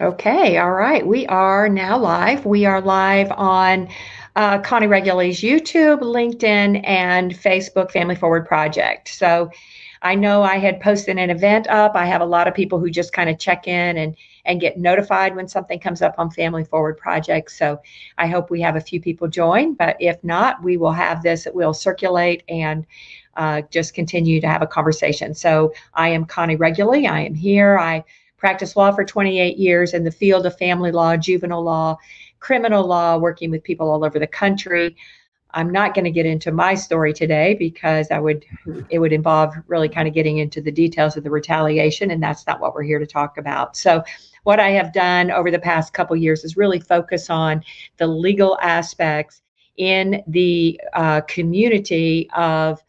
Okay, all right. We are now live. We are live on Connie Reguli's YouTube, LinkedIn, and Facebook Family Forward Project. So I know I had posted an event up. I have a lot of people who just kind of check in and get notified when something comes up on Family Forward Project. So I hope we have a few people join, but if not, we will have this. It will circulate and just continue to have a conversation. So I am Connie Reguli. I am here. I practiced law for 28 years in the field of family law, juvenile law, criminal law, working with people all over the country. I'm not going to get into my story today because it would involve really kind of getting into the details of the retaliation, and that's not what we're here to talk about. So what I have done over the past couple years is really focus on the legal aspects in the community of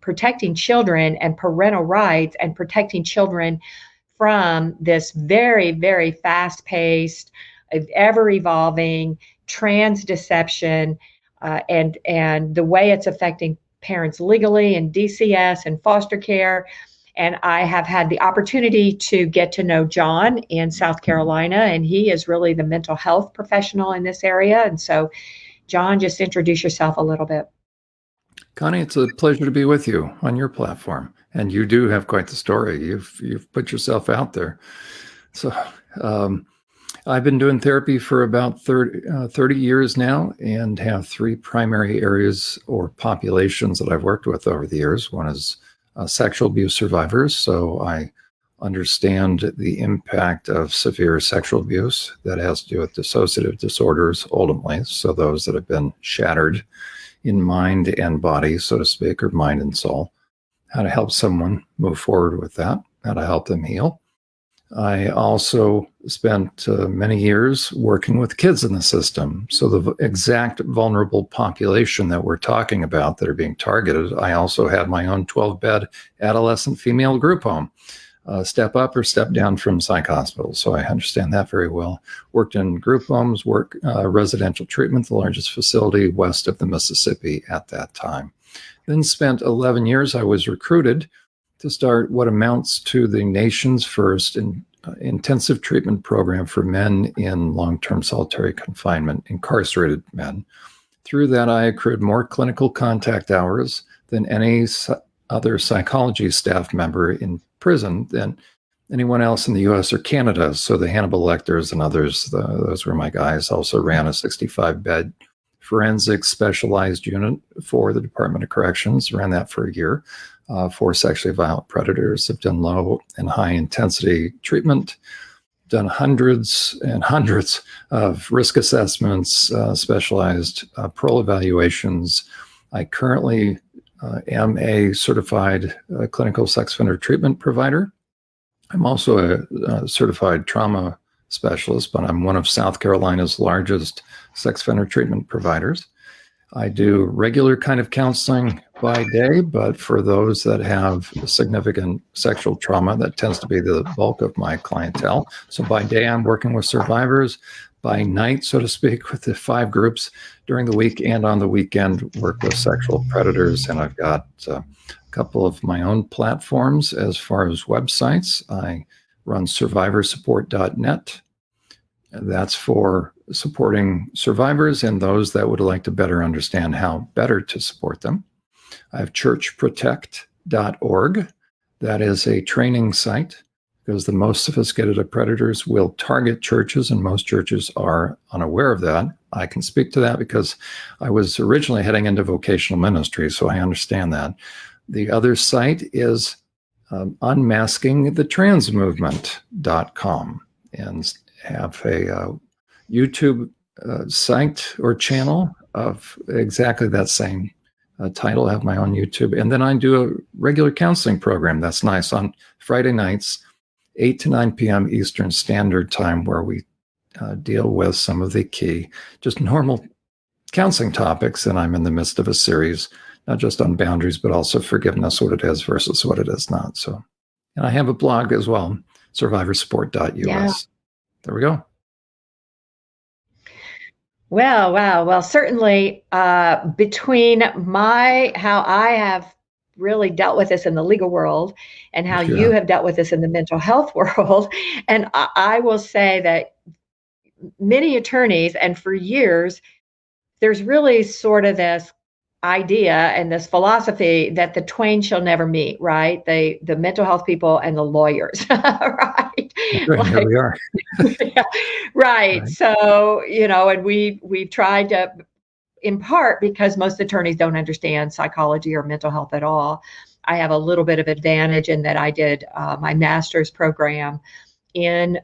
protecting children and parental rights and protecting children from this very, very fast paced, ever evolving trans deception and the way it's affecting parents legally and DCS and foster care. And I have had the opportunity to get to know Jon in South Carolina, and he is really the mental health professional in this area. And so, Jon, just introduce yourself a little bit. Connie, it's a pleasure to be with you on your platform. And you do have quite the story. You've put yourself out there. So I've been doing therapy for about 30 years now and have three primary areas or populations that I've worked with over the years. One is sexual abuse survivors. So I understand the impact of severe sexual abuse that has to do with dissociative disorders ultimately. So those that have been shattered in mind and body, so to speak, or mind and soul, how to help someone move forward with that, how to help them heal. I also spent many years working with kids in the system. So the exact vulnerable population that we're talking about that are being targeted, I also had my own 12-bed adolescent female group home. Step up or step down from psych hospitals. So I understand that very well. Worked in group homes, residential treatment, the largest facility west of the Mississippi at that time. Then spent 11 years, I was recruited to start what amounts to the nation's first intensive treatment program for men in long-term solitary confinement, incarcerated men. Through that, I accrued more clinical contact hours than any other psychology staff member in prison than anyone else in the US or Canada. So the Hannibal Lecters and others, those were my guys, also ran a 65-bed forensic specialized unit for the Department of Corrections, ran that for a year for sexually violent predators. Have done low and high intensity treatment, done hundreds and hundreds of risk assessments, specialized parole evaluations. I currently am a certified clinical sex offender treatment provider. I'm also a certified trauma specialist, but I'm one of South Carolina's largest sex offender treatment providers. I do regular kind of counseling by day, but for those that have significant sexual trauma, that tends to be the bulk of my clientele. So by day, I'm working with survivors. By night, so to speak, with the 5 groups during the week and on the weekend, work with sexual predators. And I've got a couple of my own platforms as far as websites. I run SurvivorSupport.net. That's for supporting survivors and those that would like to better understand how better to support them. I have churchprotect.org. That is a training site because the most sophisticated of predators will target churches, and most churches are unaware of that. I can speak to that because I was originally heading into vocational ministry, so I understand that. The other site is unmaskingthetransmovement.com, and have a YouTube site or channel of exactly that same title. I have my own YouTube. And then I do a regular counseling program that's nice on Friday nights, 8 to 9 p.m. Eastern Standard Time, where we deal with some of the key, just normal counseling topics. And I'm in the midst of a series, not just on boundaries, but also forgiveness, what it is versus what it is not. So, and I have a blog as well, SurvivorSupport.us. Yeah. There we go. Well, wow. Well, certainly between how I have really dealt with this in the legal world and how Yeah. you have dealt with this in the mental health world. And I will say that many attorneys, and for years, there's really sort of this idea and this philosophy that the twain shall never meet, right? The mental health people and the lawyers, right? And here we are. Yeah, right. Right. So, and we've tried to, in part because most attorneys don't understand psychology or mental health at all. I have a little bit of advantage in that I did my master's program in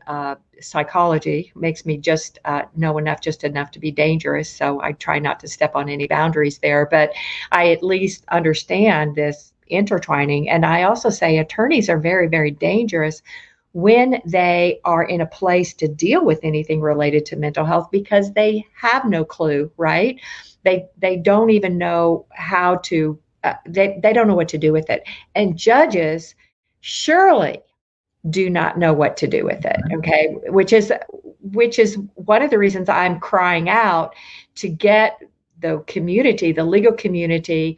psychology. Makes me just know just enough to be dangerous. So I try not to step on any boundaries there, but I at least understand this intertwining. And I also say attorneys are very, very dangerous when they are in a place to deal with anything related to mental health because they have no clue, right? They don't even know how to, they don't know what to do with it. And judges surely do not know what to do with it. Okay. Which is one of the reasons I'm crying out to get the community, the legal community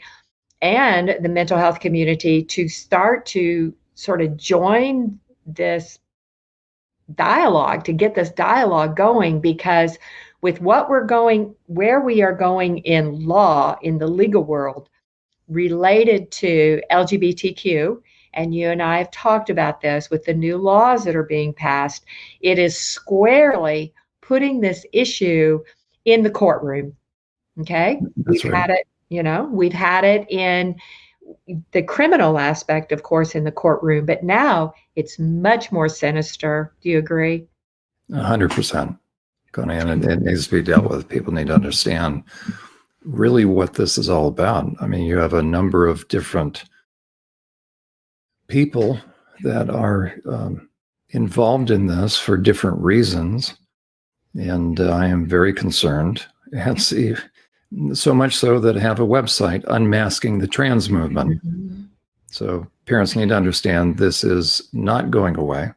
and the mental health community to start to sort of join this dialogue, to get this dialogue going, because with where we are going in law, in the legal world, related to LGBTQ, and you and I have talked about this with the new laws that are being passed, it is squarely putting this issue in the courtroom. Okay. That's right. We've had it in the criminal aspect, of course, in the courtroom, but now it's much more sinister. Do you agree? 100%. Connie, and it needs to be dealt with. People need to understand really what this is all about. I mean, you have a number of different people that are involved in this for different reasons. And I am very concerned. And see, so much so that I have a website, Unmasking the Trans Movement. Mm-hmm. So parents need to understand this is not going away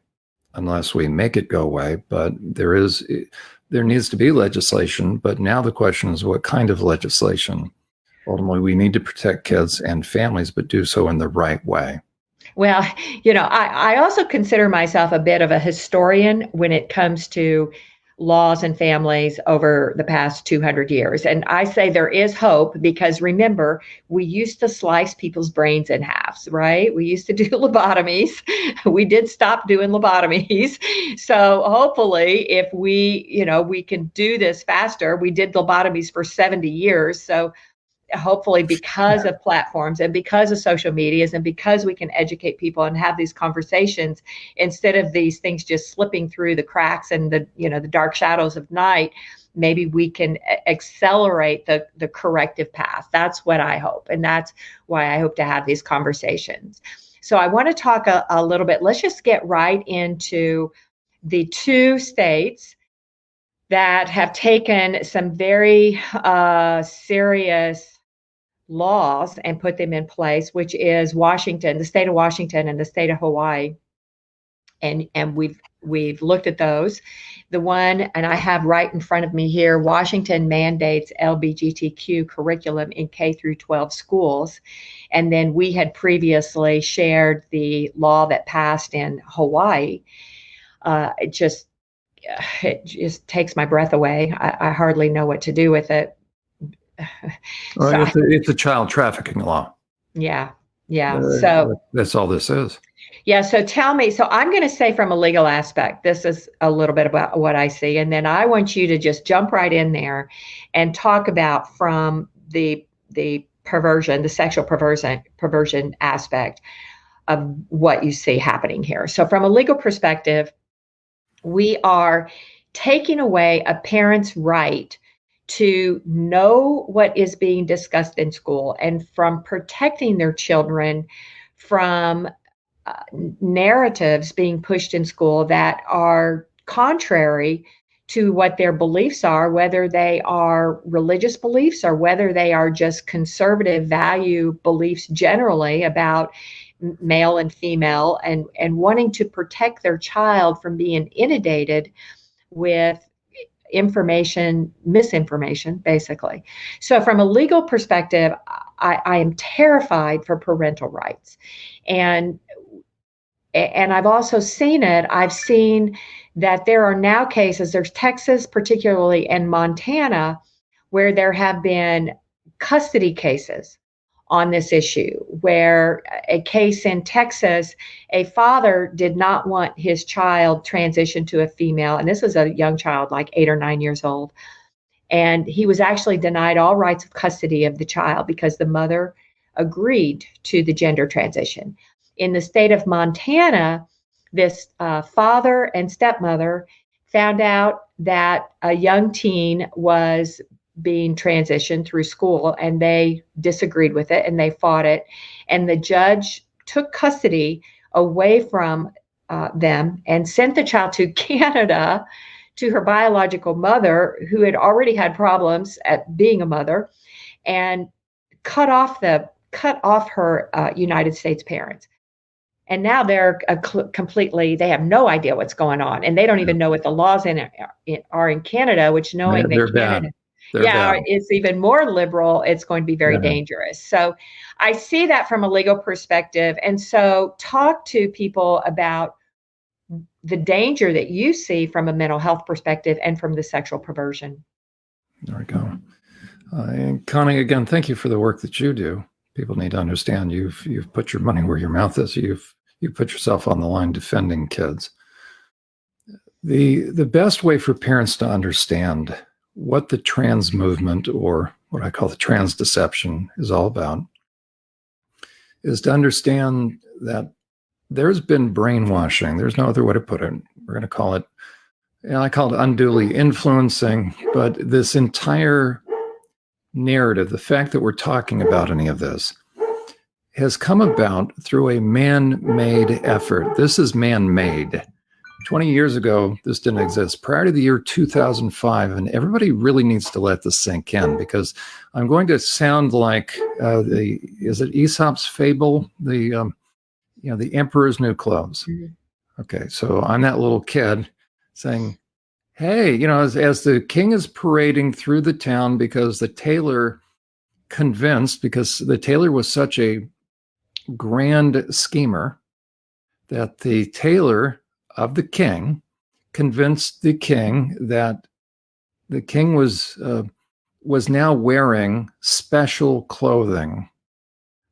unless we make it go away. But there needs to be legislation. But now the question is, what kind of legislation? Ultimately, we need to protect kids and families, but do so in the right way. Well, I also consider myself a bit of a historian when it comes to laws and families over the past 200 years. And I say there is hope because remember, we used to slice people's brains in halves, right? We used to do lobotomies. We did stop doing lobotomies. So hopefully if we can do this faster. We did lobotomies for 70 years. So hopefully because of platforms and because of social medias and because we can educate people and have these conversations instead of these things just slipping through the cracks and the dark shadows of night, maybe we can accelerate the corrective path. That's what I hope, and that's why I hope to have these conversations. So I want to talk a little bit. Let's just get right into the two states that have taken some very serious laws and put them in place, which is Washington, the state of Washington and the state of Hawaii. And we've looked at those. The one, and I have right in front of me here, Washington mandates LGBTQ curriculum in K through 12 schools. And then we had previously shared the law that passed in Hawaii. It just takes my breath away. I hardly know what to do with it. Well, it's a child trafficking law. Yeah. So that's all this is. Yeah. So tell me, so I'm going to say from a legal aspect, this is a little bit about what I see. And then I want you to just jump right in there and talk about from the perversion, the sexual perversion aspect of what you see happening here. So from a legal perspective, we are taking away a parent's right to know what is being discussed in school and from protecting their children from narratives being pushed in school that are contrary to what their beliefs are, whether they are religious beliefs or whether they are just conservative value beliefs generally about male and female, and wanting to protect their child from being inundated with misinformation, basically. So from a legal perspective, I am terrified for parental rights. And I've also seen it. I've seen that there are now cases, there's Texas particularly and Montana, where there have been custody cases on this issue, where a case in Texas, a father did not want his child transitioned to a female, and this was a young child, like 8 or 9 years old. And he was actually denied all rights of custody of the child because the mother agreed to the gender transition. In the state of Montana, this father and stepmother found out that a young teen was being transitioned through school, and they disagreed with it and they fought it. And the judge took custody away from them and sent the child to Canada to her biological mother, who had already had problems at being a mother, and cut off her United States parents. And now they're completely, they have no idea what's going on, and they don't even know what the laws are in Canada, which, knowing that Canada, bad. It's even more liberal, it's going to be very dangerous. So I see that from a legal perspective. And so talk to people about the danger that you see from a mental health perspective and from the sexual perversion. There we go. And Connie, again, thank you for the work that you do. People need to understand you've put your money where your mouth is. You've put yourself on the line defending kids. The best way for parents to understand what the trans movement, or what I call the trans deception, is all about is to understand that there's been brainwashing. There's no other way to put it. We're going to call it, I call it unduly influencing, but this entire narrative, the fact that we're talking about any of this, has come about through a man-made effort. This is man-made. 20 years ago, this didn't exist. Prior to the year 2005, and everybody really needs to let this sink in, because I'm going to sound like is it Aesop's fable? The Emperor's New Clothes. Mm-hmm. Okay, so I'm that little kid saying, hey, as the king is parading through the town, because the tailor was such a grand schemer, that the tailor of the king convinced the king that the king was now wearing special clothing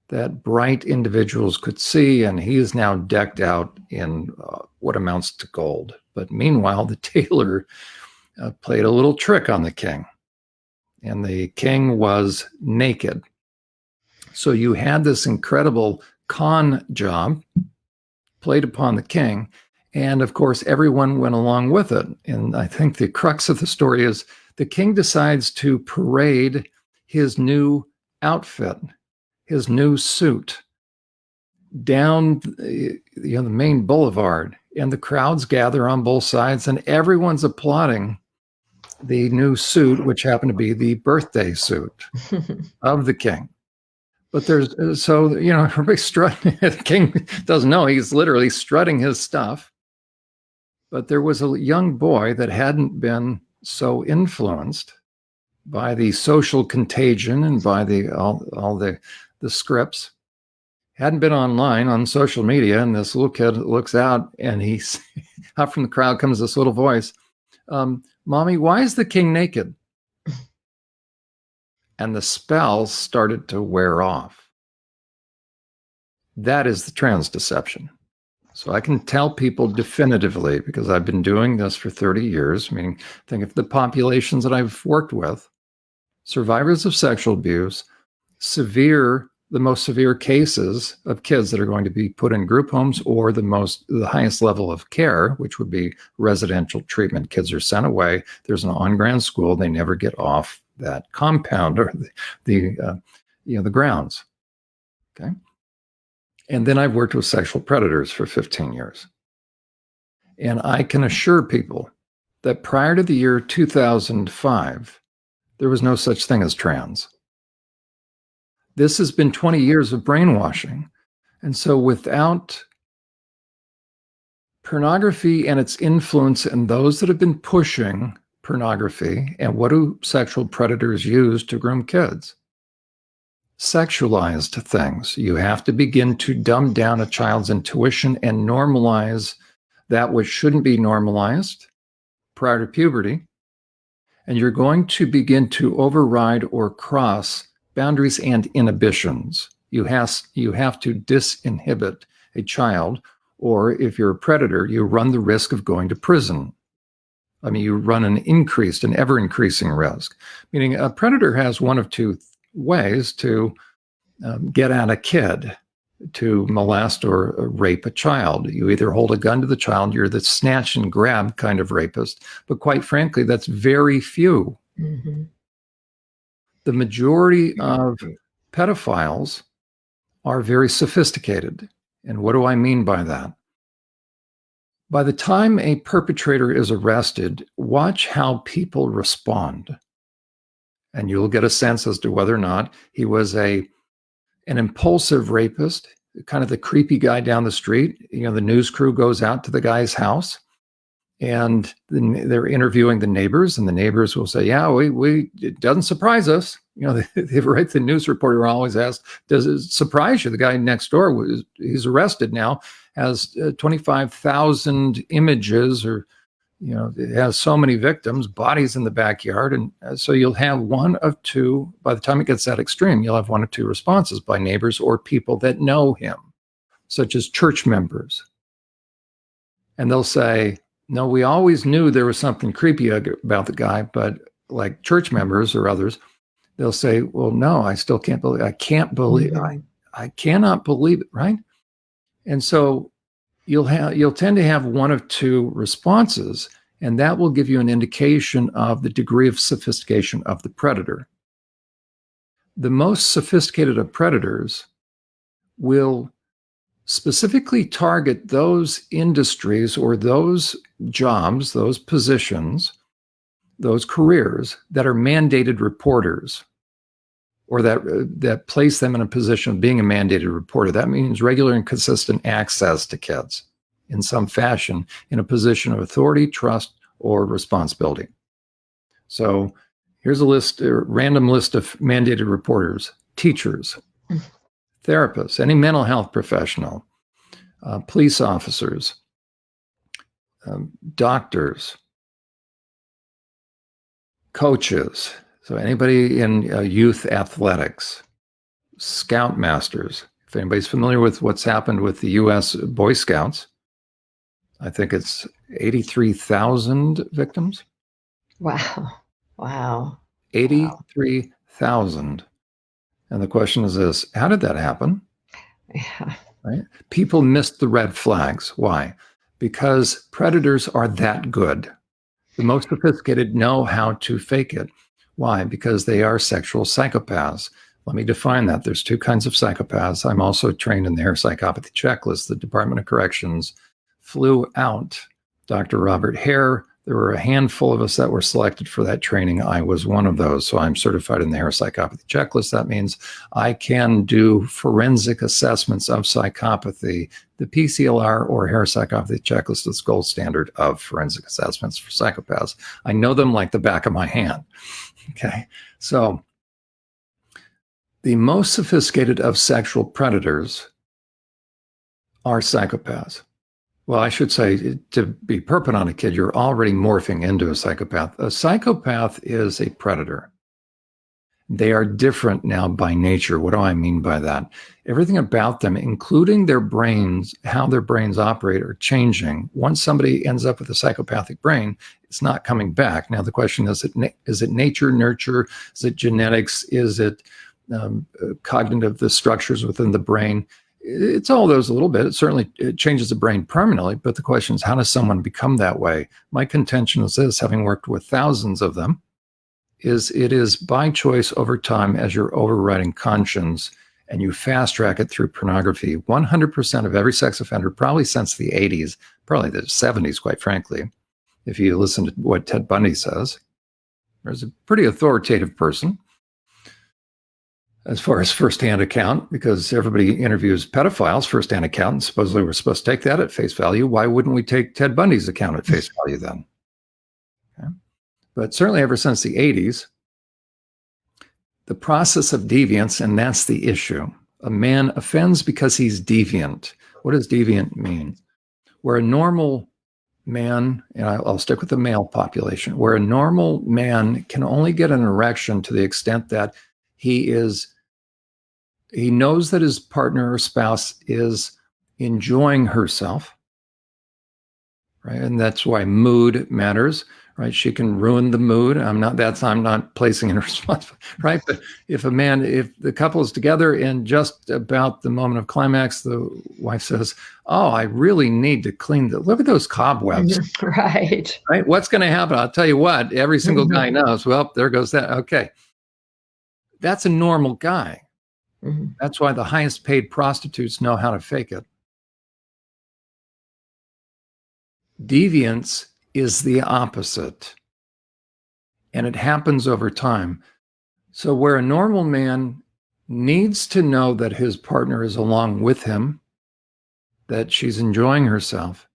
that bright individuals could see, and he is now decked out in what amounts to gold. But meanwhile, the tailor played a little trick on the king, and the king was naked. So you had this incredible con job played upon the king, and of course, everyone went along with it. And I think the crux of the story is the king decides to parade his new outfit, his new suit, down the main boulevard, and the crowds gather on both sides, and everyone's applauding the new suit, which happened to be the birthday suit of the king. But everybody's strutting. The king doesn't know, he's literally strutting his stuff. But there was a young boy that hadn't been so influenced by the social contagion and by all the scripts, hadn't been online on social media, and this little kid looks out, and he's out from the crowd comes this little voice, Mommy, why is the king naked? And the spell started to wear off. That is the trans deception. So I can tell people definitively, because I've been doing this for 30 years, meaning think of the populations that I've worked with, survivors of sexual abuse, the most severe cases of kids that are going to be put in group homes, or the highest level of care, which would be residential treatment. Kids are sent away. There's an on-ground school. They never get off that compound or the grounds. Okay. And then I've worked with sexual predators for 15 years. And I can assure people that prior to the year 2005, there was no such thing as trans. This has been 20 years of brainwashing. And so without pornography and its influence, and those that have been pushing pornography, and what do sexual predators use to groom kids? Sexualized things. You have to begin to dumb down a child's intuition and normalize that which shouldn't be normalized prior to puberty. And you're going to begin to override or cross boundaries and inhibitions. You have to disinhibit a child, or if you're a predator, you run the risk of going to prison. I mean, you run an ever-increasing risk, meaning a predator has one of two ways to get at a kid, to molest or rape a child. You either hold a gun to the child, you're the snatch and grab kind of rapist, but quite frankly, that's very few. Mm-hmm. The majority of pedophiles are very sophisticated. And what do I mean by that? By the time a perpetrator is arrested, watch how people respond. And you'll get a sense as to whether or not he was an impulsive rapist, kind of the creepy guy down the street. You know, the news crew goes out to the guy's house and they're interviewing the neighbors, and the neighbors will say, yeah, it doesn't surprise us. You know, the news reporter always asks, does it surprise you? The guy next door, he's arrested now, has 25,000 images, or, you know, it has so many victims, bodies in the backyard. And so you'll have one of two, by the time it gets that extreme, you'll have one of two responses by neighbors or people that know him, such as church members. And they'll say, no, we always knew there was something creepy about the guy, but like church members or others, they'll say, well, no, I still can't believe, I cannot believe it, right? And so you'll tend to have one of two responses, and that will give you an indication of the degree of sophistication of the predator. The most sophisticated of predators will specifically target those industries or those jobs, those positions, those careers that are mandated reporters, or that place them in a position of being a mandated reporter. That means regular and consistent access to kids in some fashion, in a position of authority, trust, or responsibility. So here's a random list of mandated reporters: teachers, therapists, any mental health professional, police officers, doctors, coaches, so anybody in youth athletics, scoutmasters. If anybody's familiar with what's happened with the U.S. Boy Scouts, I think it's 83,000 victims. Wow. 83,000. And the question is this: how did that happen? Yeah. Right? People missed the red flags. Why? Because predators are that good. The most sophisticated know how to fake it. Why? Because they are sexual psychopaths. Let me define that. There's two kinds of psychopaths. I'm also trained in the Hare Psychopathy Checklist. The Department of Corrections flew out Dr. Robert Hare. There were a handful of us that were selected for that training. I was one of those. So I'm certified in the Hare Psychopathy Checklist. That means I can do forensic assessments of psychopathy. The PCLR or Hare Psychopathy Checklist is gold standard of forensic assessments for psychopaths. I know them like the back of my hand. Okay. So the most sophisticated of sexual predators are psychopaths. Well, I should say, to be perping on a kid, you're already morphing into a psychopath. A psychopath is a predator. They are different now by nature. What do I mean by that? Everything about them, including their brains, how their brains operate, are changing. Once somebody ends up with a psychopathic brain, it's not coming back. Now, the question is it nature, nurture? Is it genetics? Is it cognitive, the structures within the brain? It's all those a little bit. It changes the brain permanently, but the question is, how does someone become that way? My contention is this, having worked with thousands of them, is it is by choice over time as you're overriding conscience and you fast track it through pornography. 100% of every sex offender, probably since the 80s, probably the 70s, quite frankly, if you listen to what Ted Bundy says, there's a pretty authoritative person as far as firsthand account, because everybody interviews pedophiles firsthand account, and supposedly we're supposed to take that at face value. Why wouldn't we take Ted Bundy's account at face value then? Okay. but certainly ever since the 80s, the process of deviance, and that's the issue. A man offends because he's deviant. What does deviant mean? Where a normal man, and I'll stick with the male population, where a normal man can only get an erection to the extent that he knows that his partner or spouse is enjoying herself, right? And that's why mood matters, right? She can ruin the mood. I'm not placing an responsibility, right? But if the couple is together and just about the moment of climax, the wife says, "Oh, I really need to look at those cobwebs." Right. Right? What's going to happen? I'll tell you what, every single guy knows, well, there goes that. Okay. That's a normal guy. That's why the highest paid prostitutes know how to fake it. Deviance is the opposite, and it happens over time. So where a normal man needs to know that his partner is along with him, that she's enjoying herself,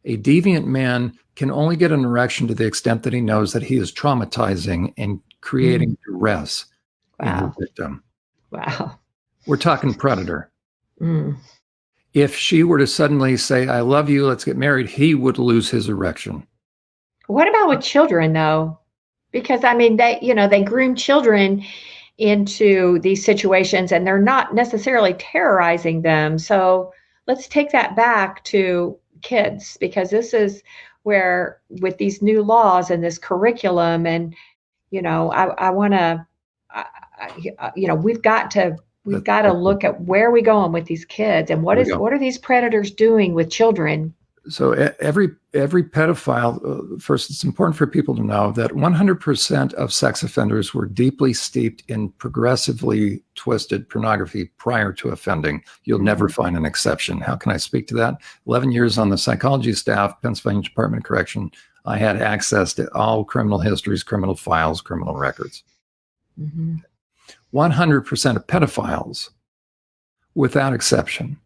a deviant man can only get an erection to the extent that he knows that he is traumatizing and creating duress in his victim. Wow. We're talking predator. If she were to suddenly say, "I love you, let's get married," he would lose his erection. What about with children, though? Because I mean, they groom children into these situations, and they're not necessarily terrorizing them. So let's take that back to kids, because this is where, with these new laws and this curriculum, and I want to, we've got to look at where are we going with these kids, and what are these predators doing with children? So every pedophile, first, it's important for people to know that 100% of sex offenders were deeply steeped in progressively twisted pornography prior to offending. You'll never find an exception. How can I speak to that? 11 years on the psychology staff, Pennsylvania Department of Correction, I had access to all criminal histories, criminal files, criminal records. 100% of pedophiles, without exception,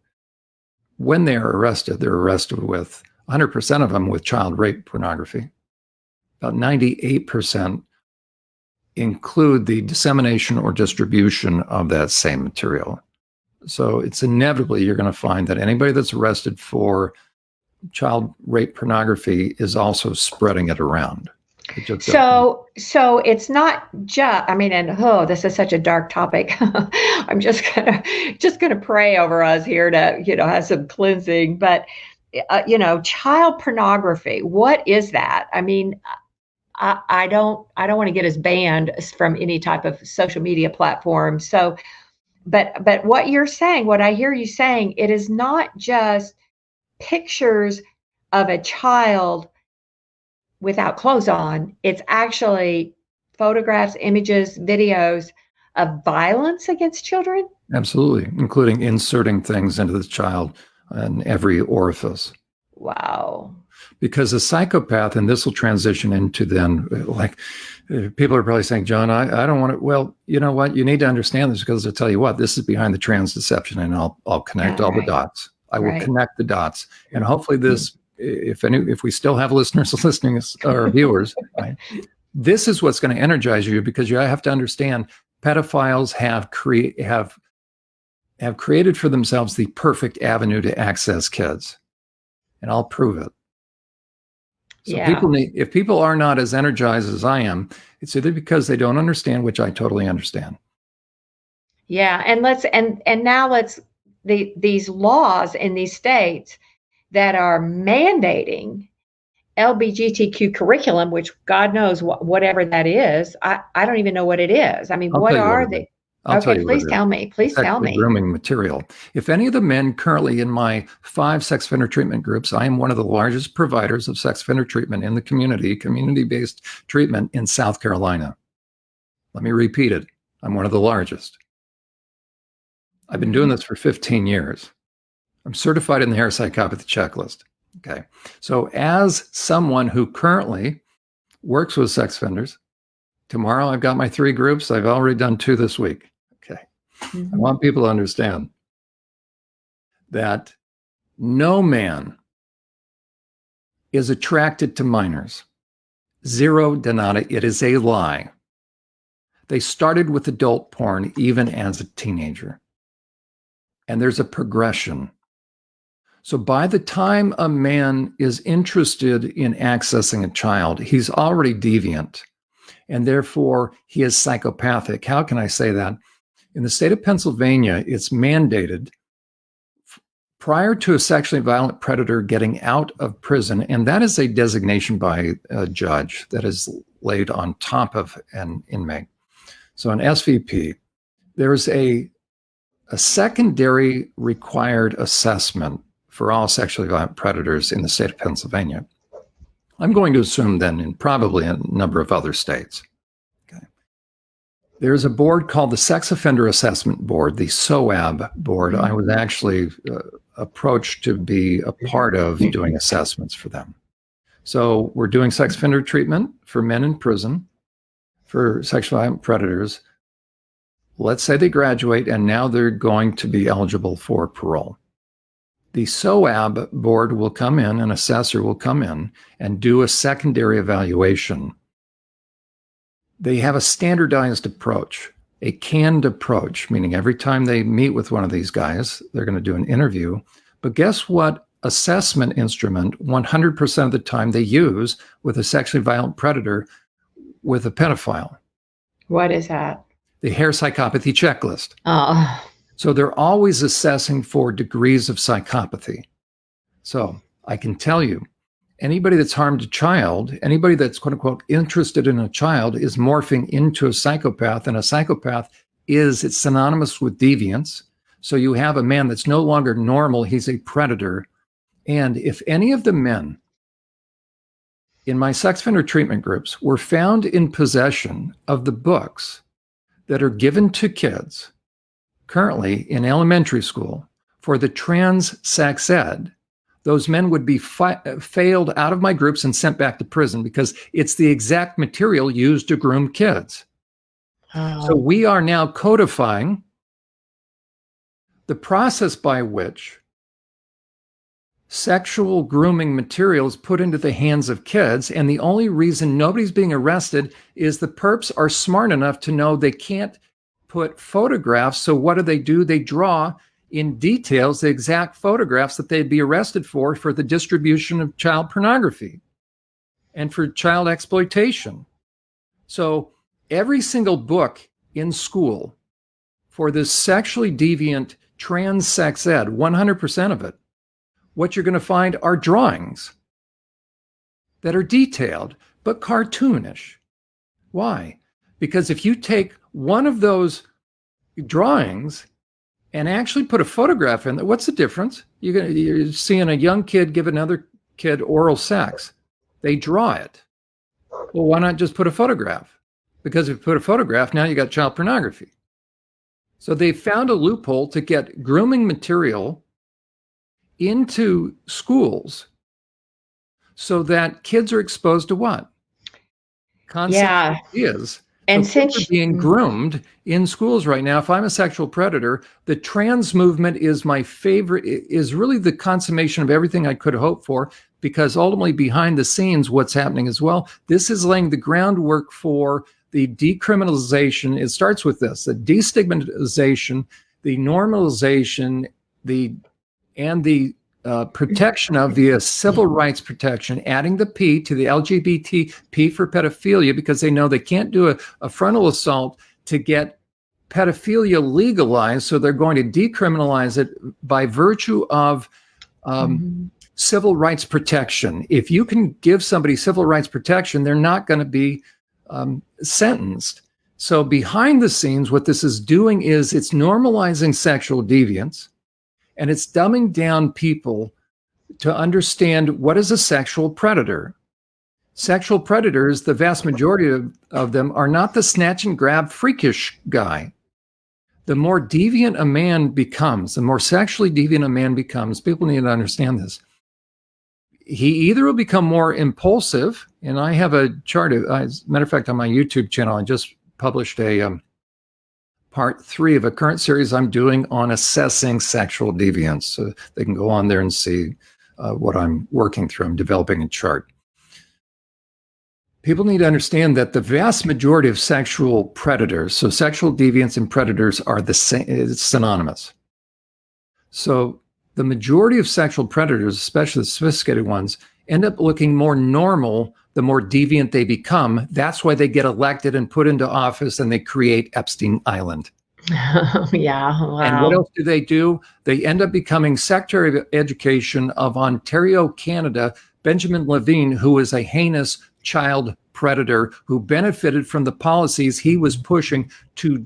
when they are arrested, they're arrested with 100% of them with child rape pornography. About 98% include the dissemination or distribution of that same material. So it's inevitably you're going to find that anybody that's arrested for child rape pornography is also spreading it around. So it's not just, I mean, and this is such a dark topic. I'm just gonna pray over us here to, have some cleansing. But, child pornography, what is that? I mean, I don't want to get us banned from any type of social media platform. So, but what you're saying, what I hear you saying, it is not just pictures of a child without clothes on. It's actually photographs, images, videos of violence against children. Absolutely, including inserting things into the child in every orifice. Wow. Because a psychopath, and this will transition into then, like, people are probably saying, "Jon, I don't want to." Well, you know what? You need to understand this, because I'll tell you what, this is behind the trans deception, and I'll connect all the dots. I will connect the dots, and hopefully this, if we still have listeners listening or viewers, right, this is what's going to energize you, because you have to understand pedophiles have created for themselves the perfect avenue to access kids, and I'll prove it. So if people are not as energized as I am, it's either because they don't understand, which I totally understand. Yeah, and now these laws in these states that are mandating LGBTQ curriculum, which God knows whatever that is. I don't even know what it is. I mean, what are they? Okay, please tell me. Please tell me. Grooming material. If any of the men currently in my 5 sex offender treatment groups, I am one of the largest providers of sex offender treatment in the community-based treatment in South Carolina. Let me repeat it. I'm one of the largest. I've been doing this for 15 years. I'm certified in the hair psychopathy checklist. Okay. So as someone who currently works with sex offenders, tomorrow I've got my 3 groups. I've already done 2 this week. Okay. I want people to understand that no man is attracted to minors. Zero Donata. It is a lie. They started with adult porn even as a teenager. And there's a progression. So by the time a man is interested in accessing a child, he's already deviant. And therefore, he is psychopathic. How can I say that? In the state of Pennsylvania, it's mandated prior to a sexually violent predator getting out of prison, and that is a designation by a judge that is laid on top of an inmate. So an SVP, there's a secondary required assessment for all sexually violent predators in the state of Pennsylvania. I'm going to assume then in probably a number of other states. Okay. There's a board called the Sex Offender Assessment Board, the SOAB board. I was actually approached to be a part of doing assessments for them. So we're doing sex offender treatment for men in prison for sexual violent predators. Let's say they graduate and now they're going to be eligible for parole. The SOAB board will come in, an assessor will come in and do a secondary evaluation. They have a standardized approach, a canned approach, meaning every time they meet with one of these guys, they're going to do an interview. But guess what assessment instrument 100% of the time they use with a sexually violent predator with a pedophile? What is that? The hair psychopathy checklist. Oh. So they're always assessing for degrees of psychopathy. So I can tell you, anybody that's harmed a child, anybody that's quote unquote interested in a child is morphing into a psychopath, and a psychopath it's synonymous with deviance. So you have a man that's no longer normal, he's a predator. And if any of the men in my sex offender treatment groups were found in possession of the books that are given to kids currently in elementary school for the trans sex ed, those men would be failed out of my groups and sent back to prison because it's the exact material used to groom kids. Oh. So we are now codifying the process by which sexual grooming material is put into the hands of kids. And the only reason nobody's being arrested is the perps are smart enough to know they can't put photographs. So what do? They draw in details the exact photographs that they'd be arrested for the distribution of child pornography and for child exploitation. So every single book in school for this sexually deviant trans sex ed, 100% of it, what you're going to find are drawings that are detailed but cartoonish. Why? Because if you take one of those drawings and actually put a photograph in there, what's the difference? You're seeing a young kid give another kid oral sex. They draw it. Well, why not just put a photograph? Because if you put a photograph, now you got child pornography. So they found a loophole to get grooming material into schools so that kids are exposed to what? Concept ideas. And so since kids are being groomed in schools right now, if I'm a sexual predator, the trans movement is my favorite, is really the consummation of everything I could hope for, because ultimately behind the scenes, what's happening as well, this is laying the groundwork for the decriminalization. It starts with this, the destigmatization, the normalization, the protection of the civil rights protection, adding the P to the LGBT, P for pedophilia, because they know they can't do a frontal assault to get pedophilia legalized. So they're going to decriminalize it by virtue of civil rights protection. If you can give somebody civil rights protection, they're not going to be sentenced. So behind the scenes, what this is doing is it's normalizing sexual deviance, and it's dumbing down people to understand what is a sexual predator. Sexual predators, the vast majority of them, are not the snatch and grab freakish guy. The more deviant a man becomes, the more sexually deviant a man becomes, people need to understand this. He either will become more impulsive, and I have a chart, as a matter of fact, on my YouTube channel, I just published a part 3 of a current series I'm doing on assessing sexual deviance. So they can go on there and see what I'm working through. I'm developing a chart. People need to understand that the vast majority of sexual predators, so sexual deviants and predators are the same, it's synonymous. So the majority of sexual predators, especially the sophisticated ones, end up looking more normal the more deviant they become. That's why they get elected and put into office and they create Epstein Island. Yeah, wow. And what else do? They end up becoming Secretary of Education of Ontario, Canada, Benjamin Levine, who is a heinous child predator who benefited from the policies he was pushing to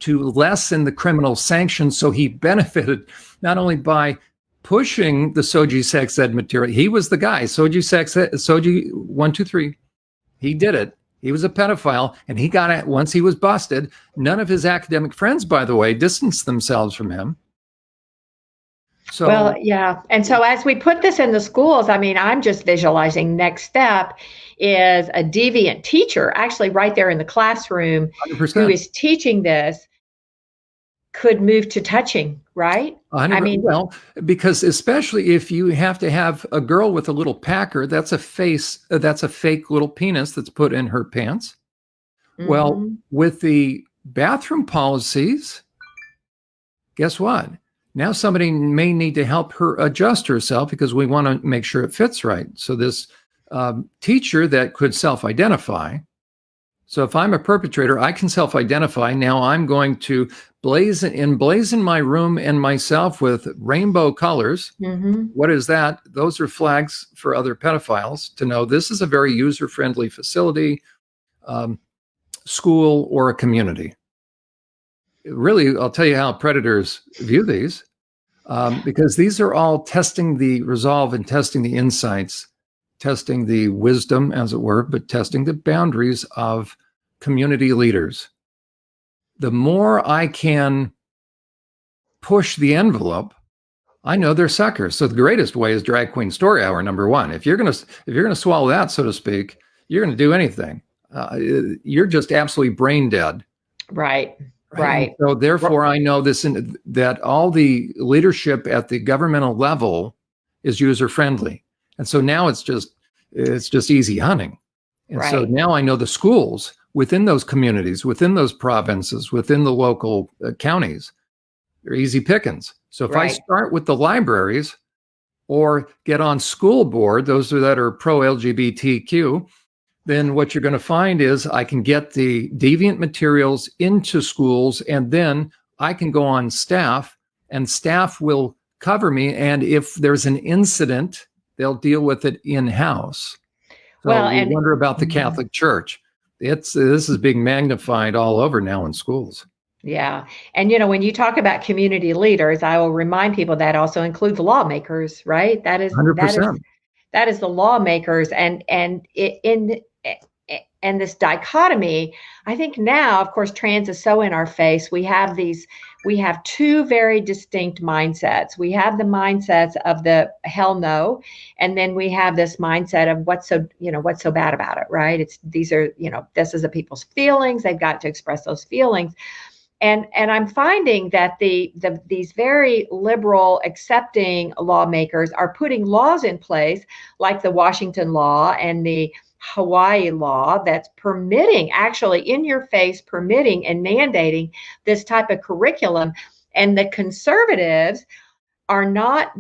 lessen the criminal sanctions. So he benefited not only by pushing the Soji sex ed material. He was the guy, Soji 123. He did it. He was a pedophile, and he got it once he was busted. None of his academic friends, by the way, distanced themselves from him. So, well, yeah. And so as we put this in the schools, I mean, I'm just visualizing next step is a deviant teacher actually right there in the classroom 100%. who is teaching this could move to touching, right? I mean, well, because especially if you have to have a girl with a little packer, that's a fake little penis that's put in her pants. Mm-hmm. Well, with the bathroom policies, guess what? Now somebody may need to help her adjust herself because we want to make sure it fits right. So this teacher that could self-identify. So if I'm a perpetrator, I can self-identify. Now I'm going to emblazon my room and myself with rainbow colors. Mm-hmm. What is that? Those are flags for other pedophiles to know this is a very user-friendly facility, school, or a community. Really, I'll tell you how predators view these, because these are all testing the resolve and testing the insights, testing the wisdom, as it were, but testing the boundaries of community leaders. The more I can push the envelope, I know they're suckers. So the greatest way is drag queen story hour, number one. If you're gonna swallow that, so to speak, you're gonna do anything. You're just absolutely brain dead. Right. So therefore, I know that all the leadership at the governmental level is user friendly, and so now it's just easy hunting. And so now I know the schools within those communities, within those provinces, within the local counties, they're easy pickings. So if I start with the libraries or get on school board, those that are pro-LGBTQ, then what you're going to find is I can get the deviant materials into schools, and then I can go on staff, and staff will cover me. And if there's an incident, they'll deal with it in-house. So we wonder about the Catholic Church. This is being magnified all over now in schools. Yeah. And, when you talk about community leaders, I will remind people that also includes lawmakers, right? That is 100%. That is the lawmakers. And this dichotomy, I think now, of course, trans is so in our face. We have two very distinct mindsets. We have the mindsets of the hell no, and then we have this mindset of what's so bad about it, right? This is a people's feelings. They've got to express those feelings. And I'm finding that these very liberal, accepting lawmakers are putting laws in place, like the Washington law and the Hawaii law, that's actually in your face, permitting and mandating this type of curriculum. And the conservatives are not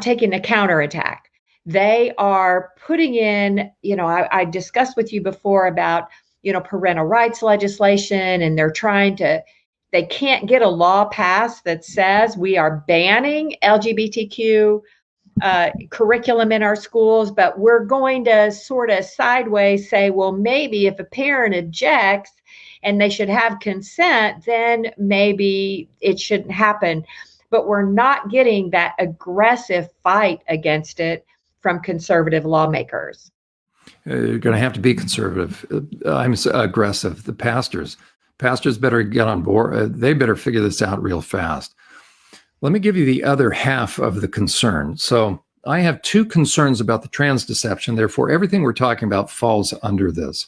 taking a counterattack. They are putting in, I discussed with you before about, parental rights legislation, and they can't get a law passed that says we are banning LGBTQ curriculum in our schools, but we're going to sort of sideways say, well, maybe if a parent objects and they should have consent, then maybe it shouldn't happen. But we're not getting that aggressive fight against it from conservative lawmakers. You're going to have to be conservative. I'm aggressive. The pastors better get on board. They better figure this out real fast. Let me give you the other half of the concern. So I have two concerns about the trans deception. Therefore, everything we're talking about falls under this.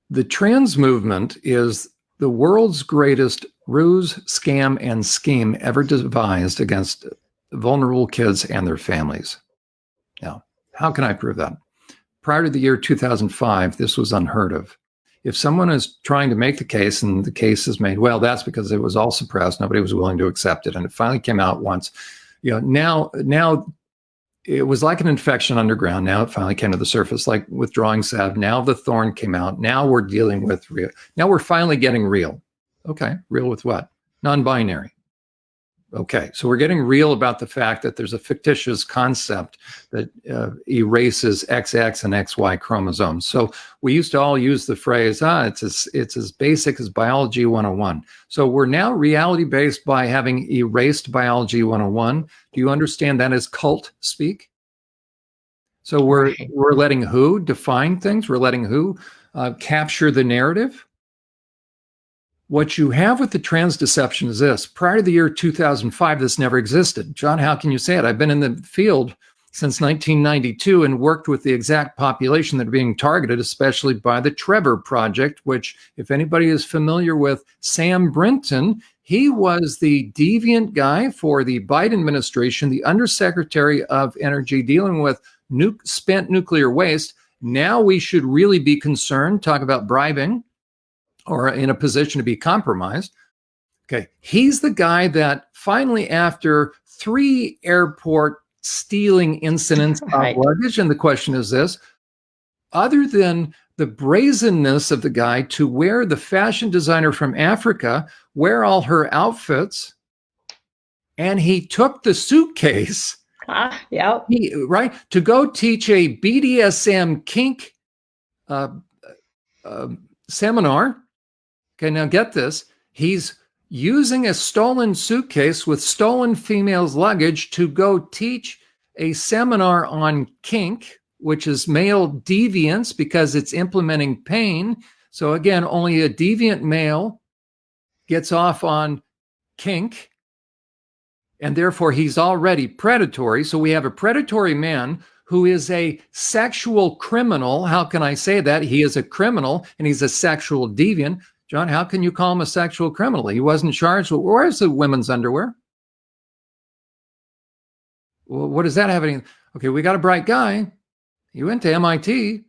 The trans movement is the world's greatest ruse, scam, and scheme ever devised against vulnerable kids and their families. Now, how can I prove that? prior to the year 2005, this was unheard of. If someone is trying to make the case and the case is made, well, that's because it was all suppressed. Nobody was willing to accept it. And it finally came out once. Now it was like an infection underground. Now it finally came to the surface, like withdrawing salve. Now the thorn came out. Now we're dealing with real. Now we're finally getting real. Okay, real with what? Non-binary. Okay, so we're getting real about the fact that there's a fictitious concept that erases XX and XY chromosomes. So we used to all use the phrase, it's as basic as biology 101. So we're now reality-based by having erased biology 101. Do you understand that as cult speak? So we're letting who define things? We're letting who capture the narrative? What you have with the trans deception is this. Prior to the year 2005, this never existed. Jon, how can you say it? I've been in the field since 1992 and worked with the exact population that are being targeted, especially by the Trevor Project, which, if anybody is familiar with Sam Brinton, he was the deviant guy for the Biden administration, the Undersecretary of Energy, dealing with spent nuclear waste. Now we should really be concerned, talk about bribing, or in a position to be compromised. Okay, he's the guy that finally, after 3 airport stealing incidents of luggage, and the question is this, other than the brazenness of the guy to wear the fashion designer from Africa, wear all her outfits, and he took the suitcase, to go teach a BDSM kink seminar. Okay, now get this. He's using a stolen suitcase with stolen females' luggage to go teach a seminar on kink, which is male deviance because it's implementing pain. So again, only a deviant male gets off on kink, and therefore he's already predatory. So we have a predatory man who is a sexual criminal. How can I say that? He is a criminal and he's a sexual deviant. Jon, how can you call him a sexual criminal? He wasn't charged. Where's the women's underwear? Well, what does that have any? Okay, we got a bright guy. He went to MIT.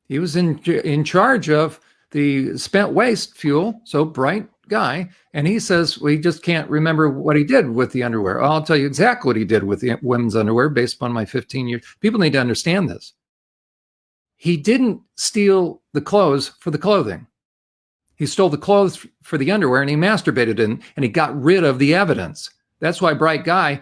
He was in charge of the spent waste fuel. So bright guy. And he says, we just can't remember what he did with the underwear. I'll tell you exactly what he did with the women's underwear based upon my 15 years. People need to understand this. He didn't steal the clothes for the clothing. He stole the clothes for the underwear and he masturbated in, and he got rid of the evidence. That's why bright guy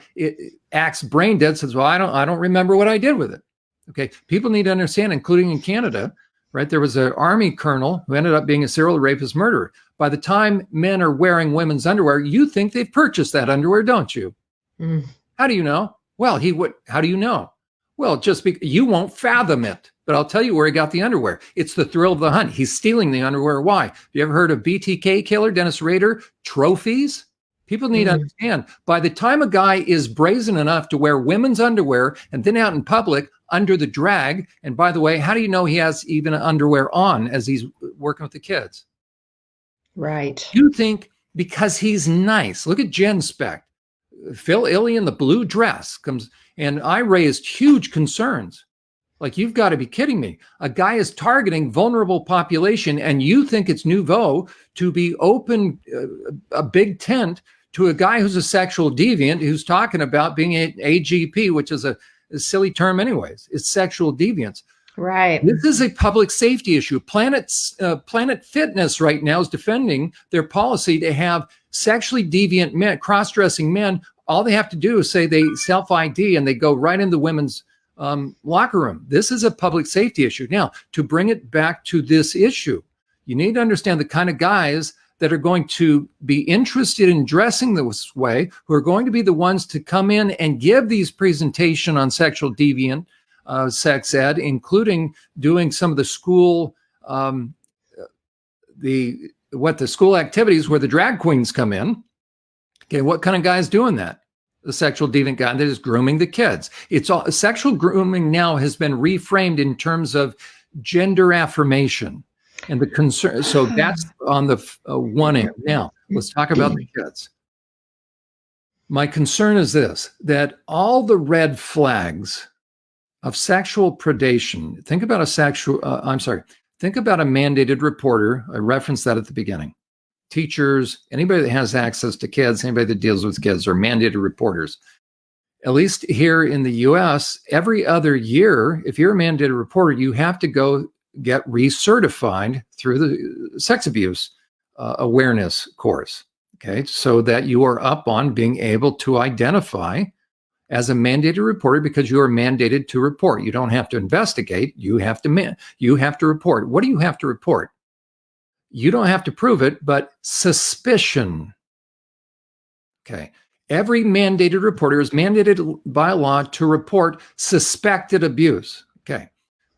acts brain dead, says, well, I don't remember what I did with it. Okay. People need to understand, including in Canada, right? There was an army colonel who ended up being a serial rapist murderer. By the time men are wearing women's underwear, you think they've purchased that underwear, don't you? Mm. How do you know? Well, how do you know? Well, just because you won't fathom it. But I'll tell you where he got the underwear. It's the thrill of the hunt. He's stealing the underwear. Why? Have you ever heard of BTK killer, Dennis Rader? Trophies? People need to understand, by the time a guy is brazen enough to wear women's underwear and then out in public under the drag, and by the way, how do you know he has even underwear on as he's working with the kids? Right. You think because he's nice. Look at Jen Speck. Phil Illey in the blue dress comes, and I raised huge concerns. Like, you've got to be kidding me. A guy is targeting vulnerable population, and you think it's nouveau to be open a big tent to a guy who's a sexual deviant who's talking about being an AGP, which is a silly term anyways. It's sexual deviance. Right. This is a public safety issue. Planet Fitness right now is defending their policy to have sexually deviant men, cross-dressing men. All they have to do is say they self-ID and they go right into women's locker room. This is a public safety issue. Now, to bring it back to this issue, you need to understand the kind of guys that are going to be interested in dressing this way, who are going to be the ones to come in and give these presentation on sexual deviant sex ed, including doing some of the school, the school activities where the drag queens come in. Okay, what kind of guys doing that? The sexual deviant guy that is grooming the kids. It's all sexual grooming now has been reframed in terms of gender affirmation and the concern. So that's on the one end. Now let's talk about the kids. My concern is this, that all the red flags of sexual predation. Think about think about a mandated reporter. I referenced that at the beginning. Teachers, anybody that has access to kids, anybody that deals with kids are mandated reporters. At least here in the US, every other year, if you're a mandated reporter, you have to go get recertified through the sex abuse awareness course. Okay, so that you are up on being able to identify as a mandated reporter, because you are mandated to report. You don't have to investigate. You have to report. What do you have to report? You don't have to prove it, but suspicion. Okay. Every mandated reporter is mandated by law to report suspected abuse. Okay.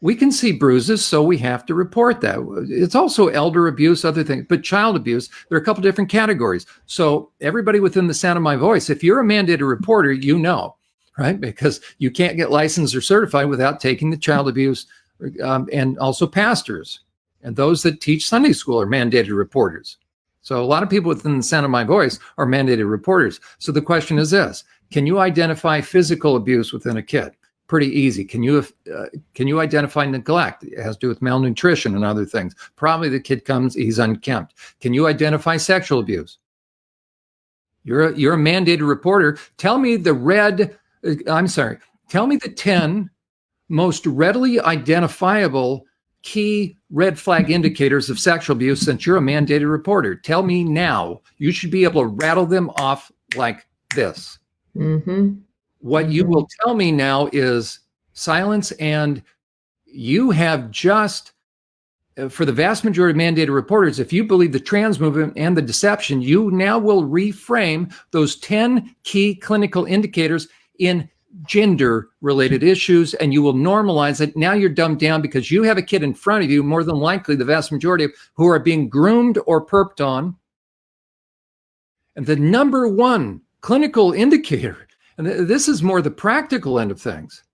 We can see bruises, so we have to report that. It's also elder abuse, other things, but child abuse, there are a couple different categories. So everybody within the sound of my voice, if you're a mandated reporter, you know, right? Because you can't get licensed or certified without taking the child abuse, and also pastors and those that teach Sunday school are mandated reporters. So a lot of people within the sound of my voice are mandated reporters. So the question is this: can you identify physical abuse within a kid? Pretty easy. Can you identify neglect? It has to do with malnutrition and other things. Probably the kid comes, he's unkempt. Can you identify sexual abuse? You're a mandated reporter. Tell me the 10 most readily identifiable key red flag indicators of sexual abuse since you're a mandated reporter. Tell me now. You should be able to rattle them off like this. Mm-hmm. What you will tell me now is silence, and you have just, for the vast majority of mandated reporters, if you believe the trans movement and the deception, you now will reframe those 10 key clinical indicators in gender-related issues, and you will normalize it. Now you're dumbed down because you have a kid in front of you, more than likely the vast majority of who are being groomed or perped on. And the number one clinical indicator, and this is more the practical end of things.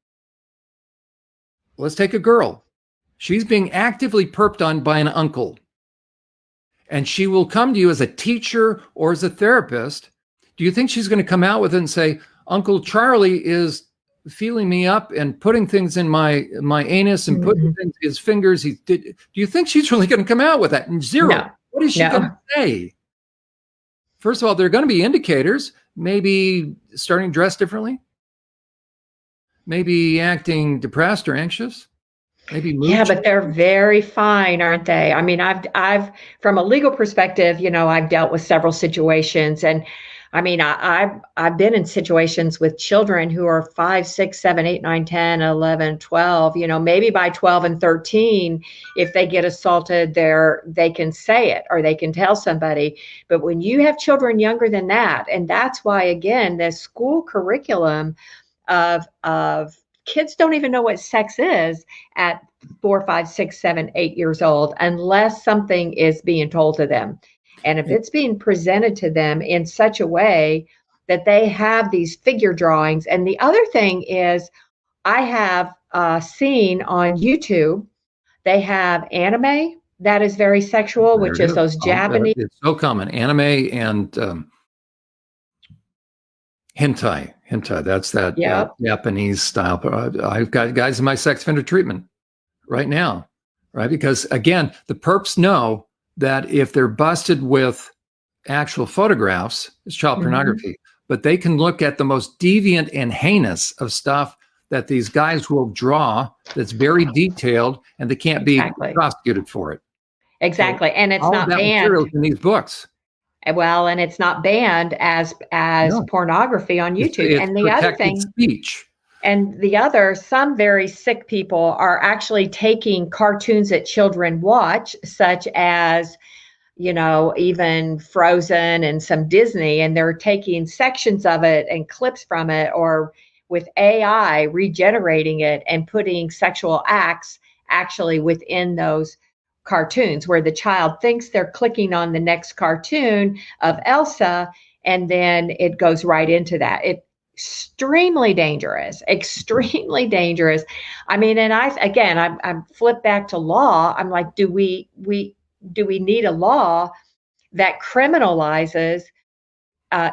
Let's take a girl. She's being actively perped on by an uncle. And she will come to you as a teacher or as a therapist. Do you think she's going to come out with it and say, Uncle Charlie is feeling me up and putting things in my anus and putting things in his fingers? Do you think she's really going to come out with that? And zero. No. What is she going to say? First of all, there are going to be indicators, maybe starting to dress differently, maybe acting depressed or anxious, maybe mood. Yeah, but they're very fine, aren't they? I mean, I've from a legal perspective, I've dealt with several situations, and I mean, I've been in situations with children who are 5, 6, 7, 8, 9, 10, 11, 12, maybe by 12 and 13, if they get assaulted, they can say it or they can tell somebody. But when you have children younger than that, and that's why, again, the school curriculum of kids don't even know what sex is at 4, 5, 6, 7, 8 years old, unless something is being told to them. And if it's being presented to them in such a way that they have these figure drawings. And the other thing is, I have seen on YouTube, they have anime that is very sexual, which is those Japanese. It's so common. Anime and hentai. That's that Japanese style. I've got guys in my sex offender treatment right now, right? Because again, the perps know that if they're busted with actual photographs, it's child pornography, but they can look at the most deviant and heinous of stuff that these guys will draw that's very detailed, and they can't be prosecuted for it. Exactly. So and it's not banned in these books. Well, and it's not banned as pornography on YouTube. It's and the other thing, speech. And some very sick people are actually taking cartoons that children watch, such as, even Frozen and some Disney, and they're taking sections of it and clips from it, or with AI regenerating it and putting sexual acts actually within those cartoons, where the child thinks they're clicking on the next cartoon of Elsa, and then it goes right into that. Extremely dangerous. I mean, and I'm flipped back to law. I'm like, do we need a law that criminalizes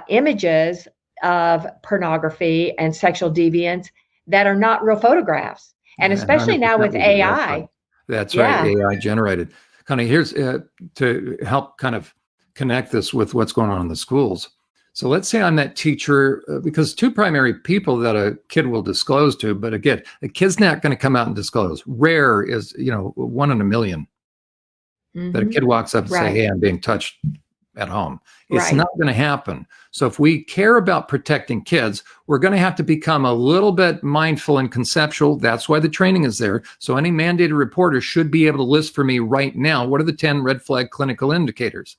images of pornography and sexual deviance that are not real photographs. And especially now 100% with we do. That's AI. right. That's right. Yeah. AI generated. Connie, here's to help kind of connect this with what's going on in the schools. So let's say I'm that teacher, because two primary people that a kid will disclose to, but again, a kid's not going to come out and disclose. Rare is, 1 in a million that a kid walks up and say, Right. hey, I'm being touched at home. It's Right. not going to happen. So if we care about protecting kids, we're going to have to become a little bit mindful and conceptual. That's why the training is there. So any mandated reporter should be able to list for me right now, what are the 10 red flag clinical indicators?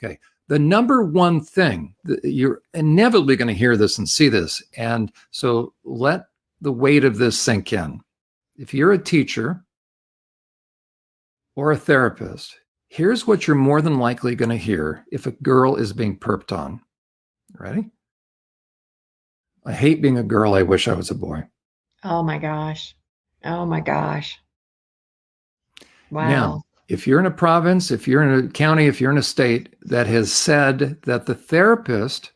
Okay. The number one thing, you're inevitably going to hear this and see this. And so let the weight of this sink in. If you're a teacher or a therapist, here's what you're more than likely going to hear if a girl is being perped on. Ready? I hate being a girl. I wish I was a boy. Oh my gosh. Oh my gosh. Now, Wow. if you're in a province, if you're in a county, if you're in a state that has said that the therapist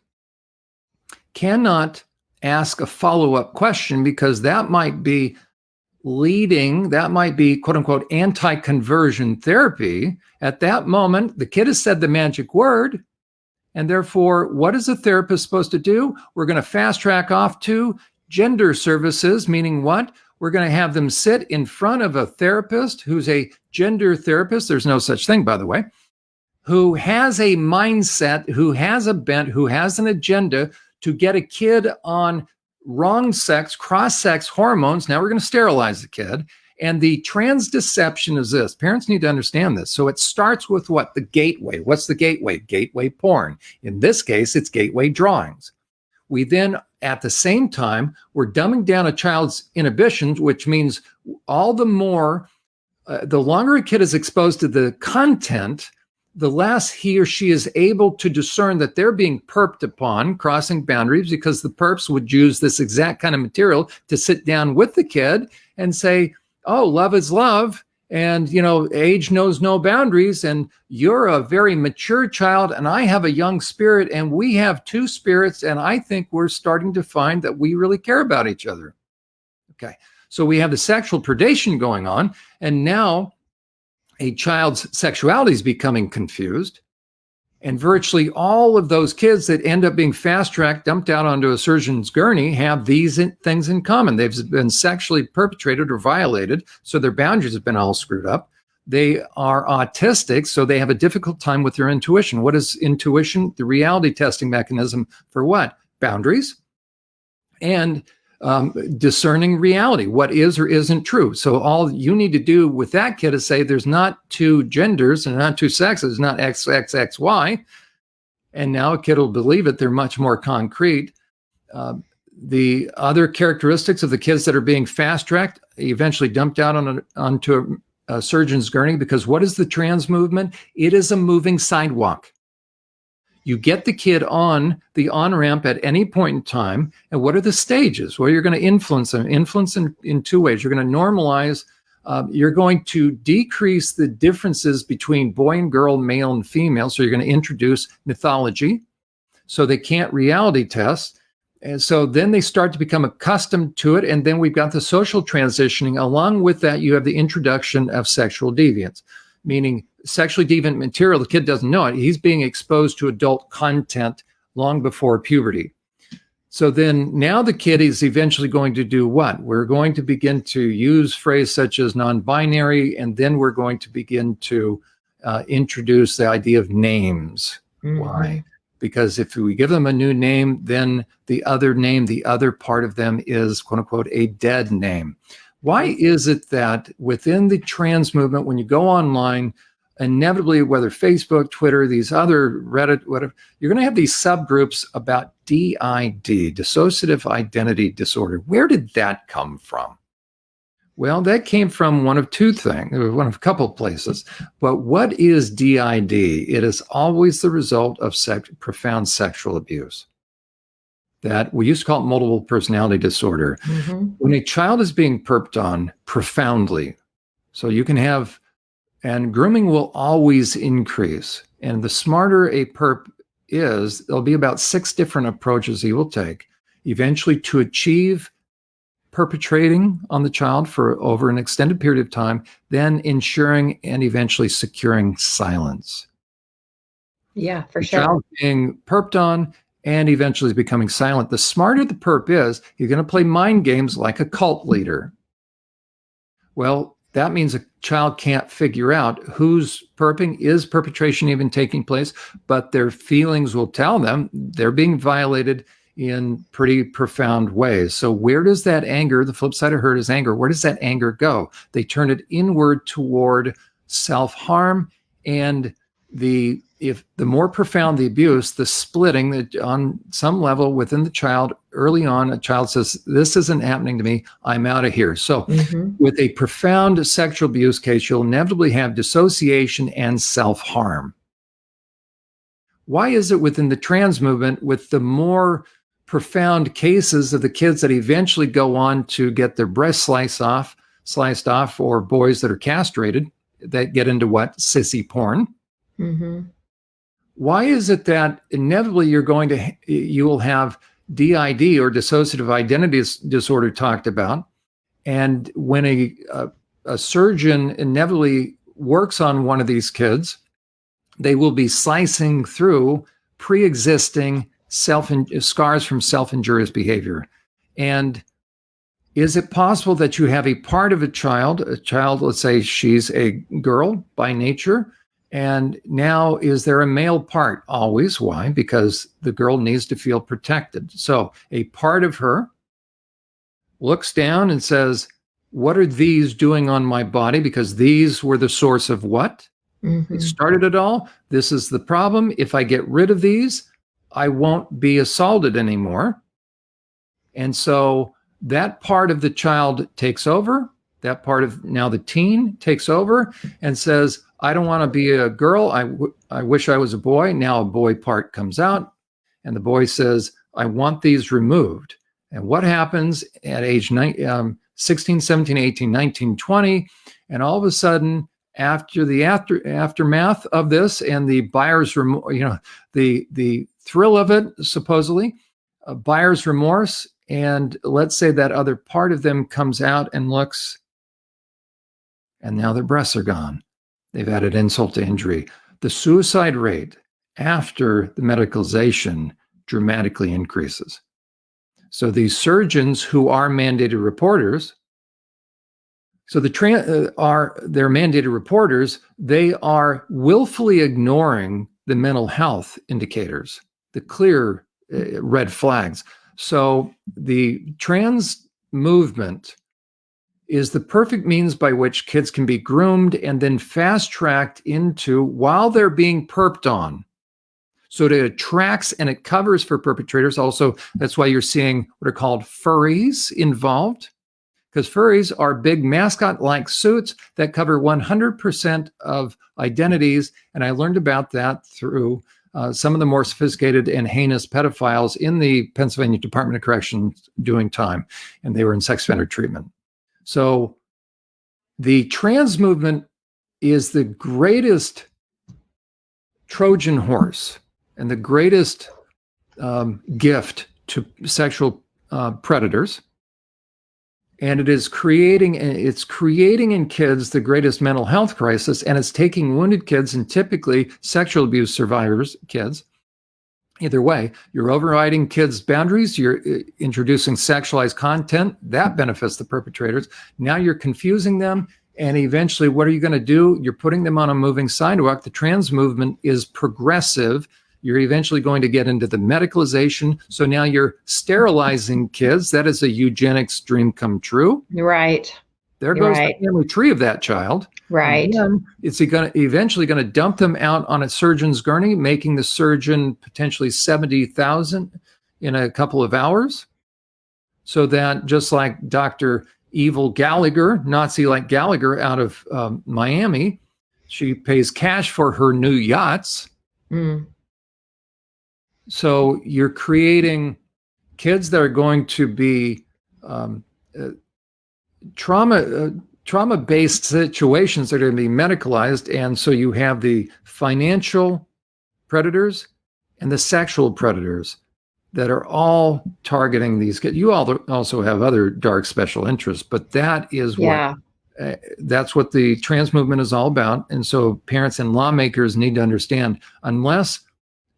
cannot ask a follow-up question because that might be quote unquote anti-conversion therapy. At that moment, the kid has said the magic word. And therefore, what is a therapist supposed to do? We're going to fast track off to gender services, meaning what? We're going to have them sit in front of a therapist who's a gender therapist. There's no such thing, by the way, who has a mindset, who has a bent, who has an agenda to get a kid on wrong sex, cross-sex hormones. Now we're going to sterilize the kid. And the trans deception is this. Parents need to understand this. So it starts with what? The gateway. What's the gateway? Gateway porn. In this case, it's gateway drawings. We then, at the same time, we're dumbing down a child's inhibitions, which means all the more, the longer a kid is exposed to the content, the less he or she is able to discern that they're being perped upon, crossing boundaries, because the perps would use this exact kind of material to sit down with the kid and say, oh, love is love. And, age knows no boundaries. And you're a very mature child. And I have a young spirit. And we have two spirits. And I think we're starting to find that we really care about each other. Okay. So we have the sexual predation going on. And now a child's sexuality is becoming confused. And virtually all of those kids that end up being fast-tracked, dumped out onto a surgeon's gurney have these things in common. They've been sexually perpetrated or violated, so their boundaries have been all screwed up. They are autistic, so they have a difficult time with their intuition. What is intuition? The reality testing mechanism for what? Boundaries and discerning reality, what is or isn't true. So all you need to do with that kid is say there's not two genders and not two sexes, not X, X, X, Y. And now a kid will believe it. They're much more concrete. The other characteristics of the kids that are being fast-tracked, eventually dumped out onto a surgeon's gurney, because what is the trans movement? It is a moving sidewalk. You get the kid on the on-ramp at any point in time. And what are the stages? Well, you're going to influence them. Influence in two ways. You're going to normalize. You're going to decrease the differences between boy and girl, male and female. So you're going to introduce mythology. So they can't reality test. And so then they start to become accustomed to it. And then we've got the social transitioning. Along with that, you have the introduction of sexual deviance, meaning sexually deviant material. The kid doesn't know it. He's being exposed to adult content long before puberty. So then now the kid is eventually going to do what? We're going to begin to use phrases such as non-binary, and then we're going to begin to introduce the idea of names. Mm-hmm. Why? Because if we give them a new name, then the other name, the other part of them is, quote unquote, a dead name. Why is it that within the trans movement, when you go online, inevitably, whether Facebook, Twitter, these other Reddit, whatever, you're going to have these subgroups about DID, dissociative identity disorder. Where did that come from? Well, that came from one of two things, one of a couple of places. But what is DID? It is always the result of profound sexual abuse. That we used to call it multiple personality disorder. Mm-hmm. When a child is being perped on profoundly, so you can have, and grooming will always increase. And the smarter a perp is, there'll be about 6 different approaches he will take eventually to achieve perpetrating on the child for over an extended period of time, then ensuring and eventually securing silence. Yeah, for The sure. child being perped on and eventually becoming silent. The smarter the perp is, you're going to play mind games like a cult leader. Well, that means a child can't figure out who's perping, is perpetration even taking place, but their feelings will tell them they're being violated in pretty profound ways. So where does that anger, the flip side of hurt is anger, where does that anger go? They turn it inward toward self-harm, and if the more profound the abuse, the splitting that on some level within the child early on, a child says, this isn't happening to me, I'm out of here. So with a profound sexual abuse case, you'll inevitably have dissociation and self-harm. Why is it within the trans movement, with the more profound cases of the kids that eventually go on to get their breasts sliced off, or boys that are castrated, that get into what? Sissy porn. Why is it that inevitably you will have DID, or dissociative identity disorder, talked about? And when a surgeon inevitably works on one of these kids, they will be slicing through pre-existing scars from self-injurious behavior. And is it possible that you have a part of a child, let's say she's a girl by nature, and now is there a male part? Always. Why? Because the girl needs to feel protected. So a part of her looks down and says, what are these doing on my body? Because these were the source of what? It started it all. This is the problem. If I get rid of these, I won't be assaulted anymore. And so that part of the child takes over. That part of now the teen takes over and says, I don't want to be a girl. I wish I was a boy. Now a boy part comes out, and the boy says, I want these removed. And what happens at age 16, 17, 18, 19, 20, and all of a sudden, after the aftermath of this and the buyer's the thrill of it, supposedly, buyer's remorse, and let's say that other part of them comes out and looks, and now their breasts are gone. They've added insult to injury. The suicide rate after the medicalization dramatically increases. So these surgeons who are mandated reporters, so they're mandated reporters, they are willfully ignoring the mental health indicators, the clear red flags. So the trans movement is the perfect means by which kids can be groomed and then fast-tracked into, while they're being perped on. So it attracts and it covers for perpetrators. Also, that's why you're seeing what are called furries involved, because furries are big mascot-like suits that cover 100% of identities. And I learned about that through some of the more sophisticated and heinous pedophiles in the Pennsylvania Department of Corrections doing time, and they were in sex offender treatment. So the trans movement is the greatest Trojan horse and the greatest gift to sexual predators. And it's creating in kids the greatest mental health crisis, and it's taking wounded kids and typically sexual abuse survivors, kids. Either way, you're overriding kids' boundaries, you're introducing sexualized content, that benefits the perpetrators. Now you're confusing them, and eventually what are you going to do? You're putting them on a moving sidewalk. The trans movement is progressive. You're eventually going to get into the medicalization. So now you're sterilizing kids. That is a eugenics dream come true. Right. There goes the family tree of that child. Right. And then it's eventually going to dump them out on a surgeon's gurney, making the surgeon potentially $70,000 in a couple of hours. So that just like Dr. Evil Gallagher, Nazi-like Gallagher out of Miami, she pays cash for her new yachts. So you're creating kids that are going to be trauma-based situations that are going to be medicalized. And so you have the financial predators and the sexual predators. that are all targeting these kids. You all also have other dark special interests, but that is Yeah. that's what the trans movement is all about. And so parents and lawmakers need to understand, unless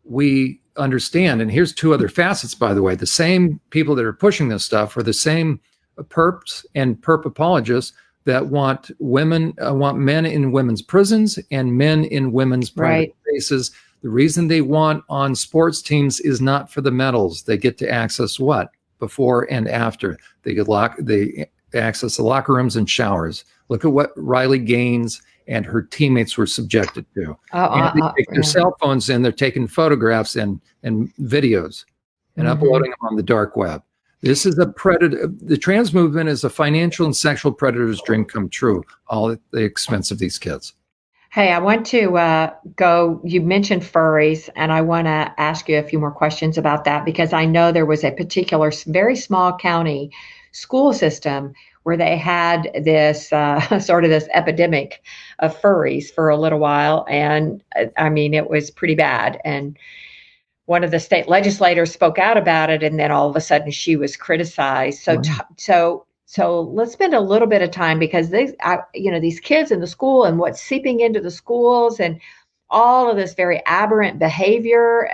we understand, and here's two other facets, by the way, the same people that are pushing this stuff are the same perps and perp apologists that want men in women's prisons and men in women's private spaces. The reason they want on sports teams is not for the medals. They get to access what? Before and after. They access the locker rooms and showers. Look at what Riley Gaines and her teammates were subjected to. And they take their cell phones in, they're taking photographs and videos and uploading them on the dark web. This is a predator. The trans movement is a financial and sexual predator's dream come true, all at the expense of these kids. Hey, I want to you mentioned furries, and I want to ask you a few more questions about that, because I know there was a particular very small county school system where they had this sort of this epidemic of furries for a little while. And I mean, it was pretty bad. And one of the state legislators spoke out about it, and then all of a sudden she was criticized. So let's spend a little bit of time, because these kids in the school and what's seeping into the schools and all of this very aberrant behavior.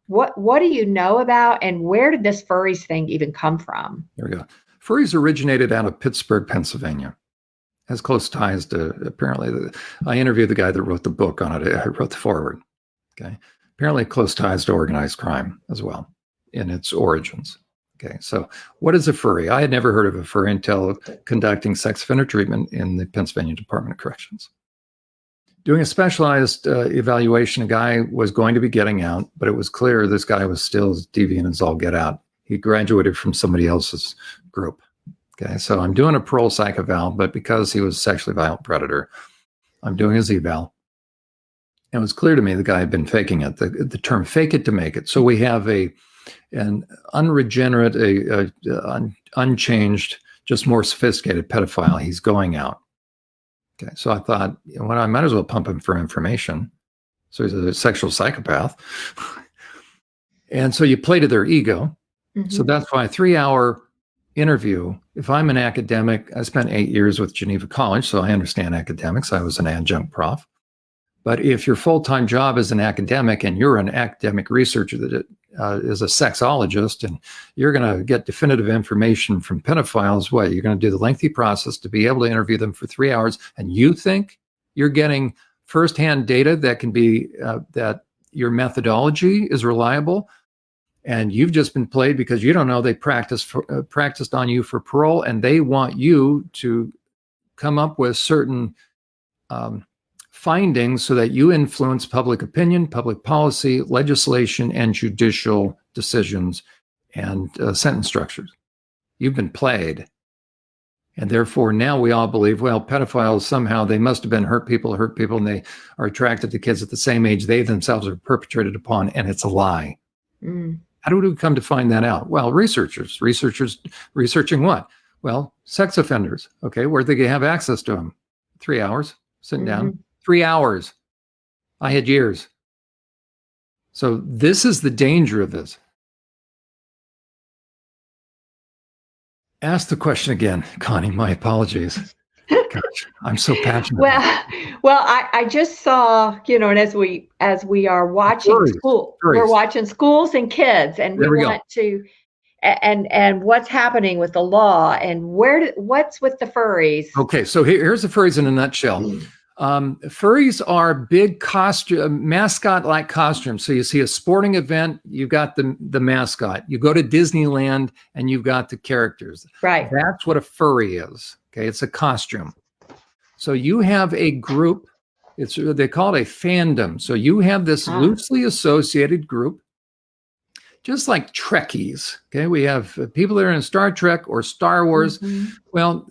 What do you know about, and where did this furries thing even come from? There we go. Furries originated out of Pittsburgh, Pennsylvania. Has close ties to, apparently, I interviewed the guy that wrote the book on it. I wrote the foreword. Okay. Apparently close ties to organized crime as well in its origins. Okay, so what is a furry? I had never heard of a furry until conducting sex offender treatment in the Pennsylvania Department of Corrections. Doing a specialized evaluation, a guy was going to be getting out, but it was clear this guy was still as deviant as all get out. He graduated from somebody else's group. Okay, so I'm doing a parole psych eval, but because he was a sexually violent predator, I'm doing his eval. And it was clear to me the guy had been faking it, the term fake it to make it. So we have an unregenerate, unchanged, just more sophisticated pedophile. He's going out. Okay, so I thought, well, I might as well pump him for information. So he's a sexual psychopath. And so you play to their ego. Mm-hmm. So that's why a 3-hour interview. If I'm an academic, I spent 8 years with Geneva College, so I understand academics. I was an adjunct prof. But if your full-time job is an academic and you're an academic researcher that is a sexologist, and you're going to get definitive information from pedophiles, what? You're going to do the lengthy process to be able to interview them for 3 hours, and you think you're getting firsthand data that can be, that your methodology is reliable, and you've just been played because you don't know they practiced on you for parole, and they want you to come up with certain findings so that you influence public opinion, public policy, legislation, and judicial decisions and sentence structures. You've been played. And therefore, now we all believe, well, pedophiles, somehow they must have been hurt people, and they are attracted to kids at the same age they themselves are perpetrated upon, and it's a lie. Mm. How do we come to find that out? Well, researchers researching what? Well, sex offenders. Okay, where they have access to them? 3 hours, sitting down. 3 hours. I had years. So this is the danger of this. Ask the question again, Connie. My apologies. Gosh, I'm so passionate. Well, I just saw, and as we are watching we're watching schools and kids, and we want to, and what's happening with the law, and what's with the furries. Okay, so here's the furries in a nutshell. Furries are big mascot-like costumes. So you see a sporting event, you've got the mascot. You go to Disneyland and you've got the characters. Right. That's what a furry is. Okay, it's a costume. So you have a group. They call it a fandom. So you have this loosely associated group, just like Trekkies. Okay, we have people that are in Star Trek or Star Wars. Mm-hmm. Well,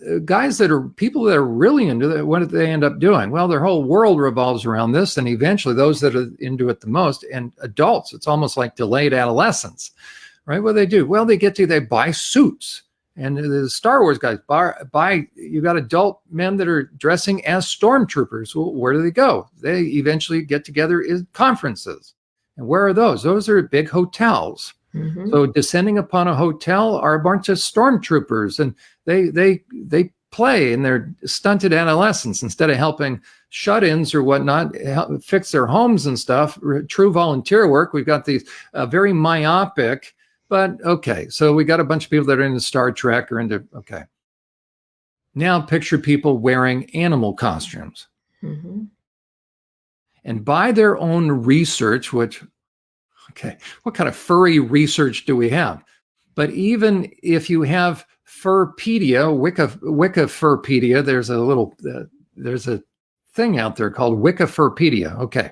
people that are really into that, what do they end up doing? Well, their whole world revolves around this, and eventually those that are into it the most, and adults, it's almost like delayed adolescence, right? What do they do? Well, they buy suits. And the Star Wars guys you got adult men that are dressing as stormtroopers. Well, where do they go? They eventually get together in conferences. And where are those? Those are big hotels. Mm-hmm. So descending upon a hotel are a bunch of stormtroopers, and they play in their stunted adolescence instead of helping shut-ins or whatnot fix their homes and stuff. True volunteer work. We've got these very myopic, but okay. So we got a bunch of people that are into Star Trek or into okay. Now picture people wearing animal costumes. Mm-hmm. And by their own research, which, okay, what kind of furry research do we have? But even if you have Furpedia, Wicca Furpedia, there's a thing out there called Wicca Furpedia. Okay.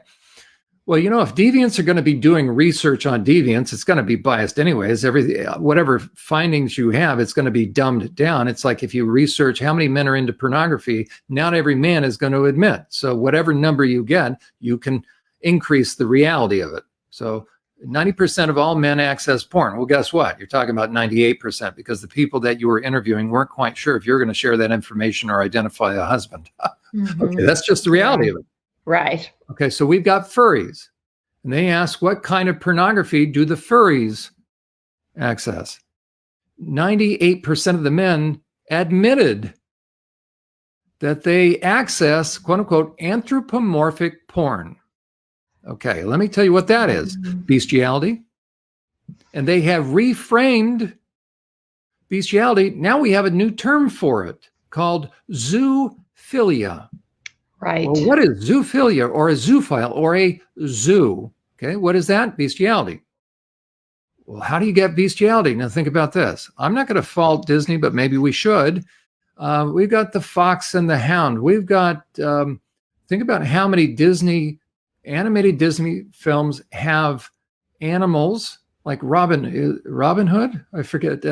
Well, if deviants are going to be doing research on deviants, it's going to be biased anyways. Whatever findings you have, it's going to be dumbed down. It's like if you research how many men are into pornography, not every man is going to admit. So whatever number you get, you can increase the reality of it. So 90% of all men access porn. Well, guess what? You're talking about 98% because the people that you were interviewing weren't quite sure if you're going to share that information or identify a husband. Mm-hmm. Okay, that's just the reality of it. Right. Okay, so we've got furries. And they ask, what kind of pornography do the furries access? 98% of the men admitted that they access, quote unquote, anthropomorphic porn. Okay, let me tell you what that is. Bestiality. And they have reframed bestiality. Now we have a new term for it called zoophilia. Right. Well, what is zoophilia or a zoophile or a zoo? Okay, what is that? Bestiality. Well, how do you get bestiality? Now think about this. I'm not going to fault Disney, but maybe we should. We've got the Fox and the Hound. We've got, think about how many animated Disney films have animals like Robin Hood, I forget,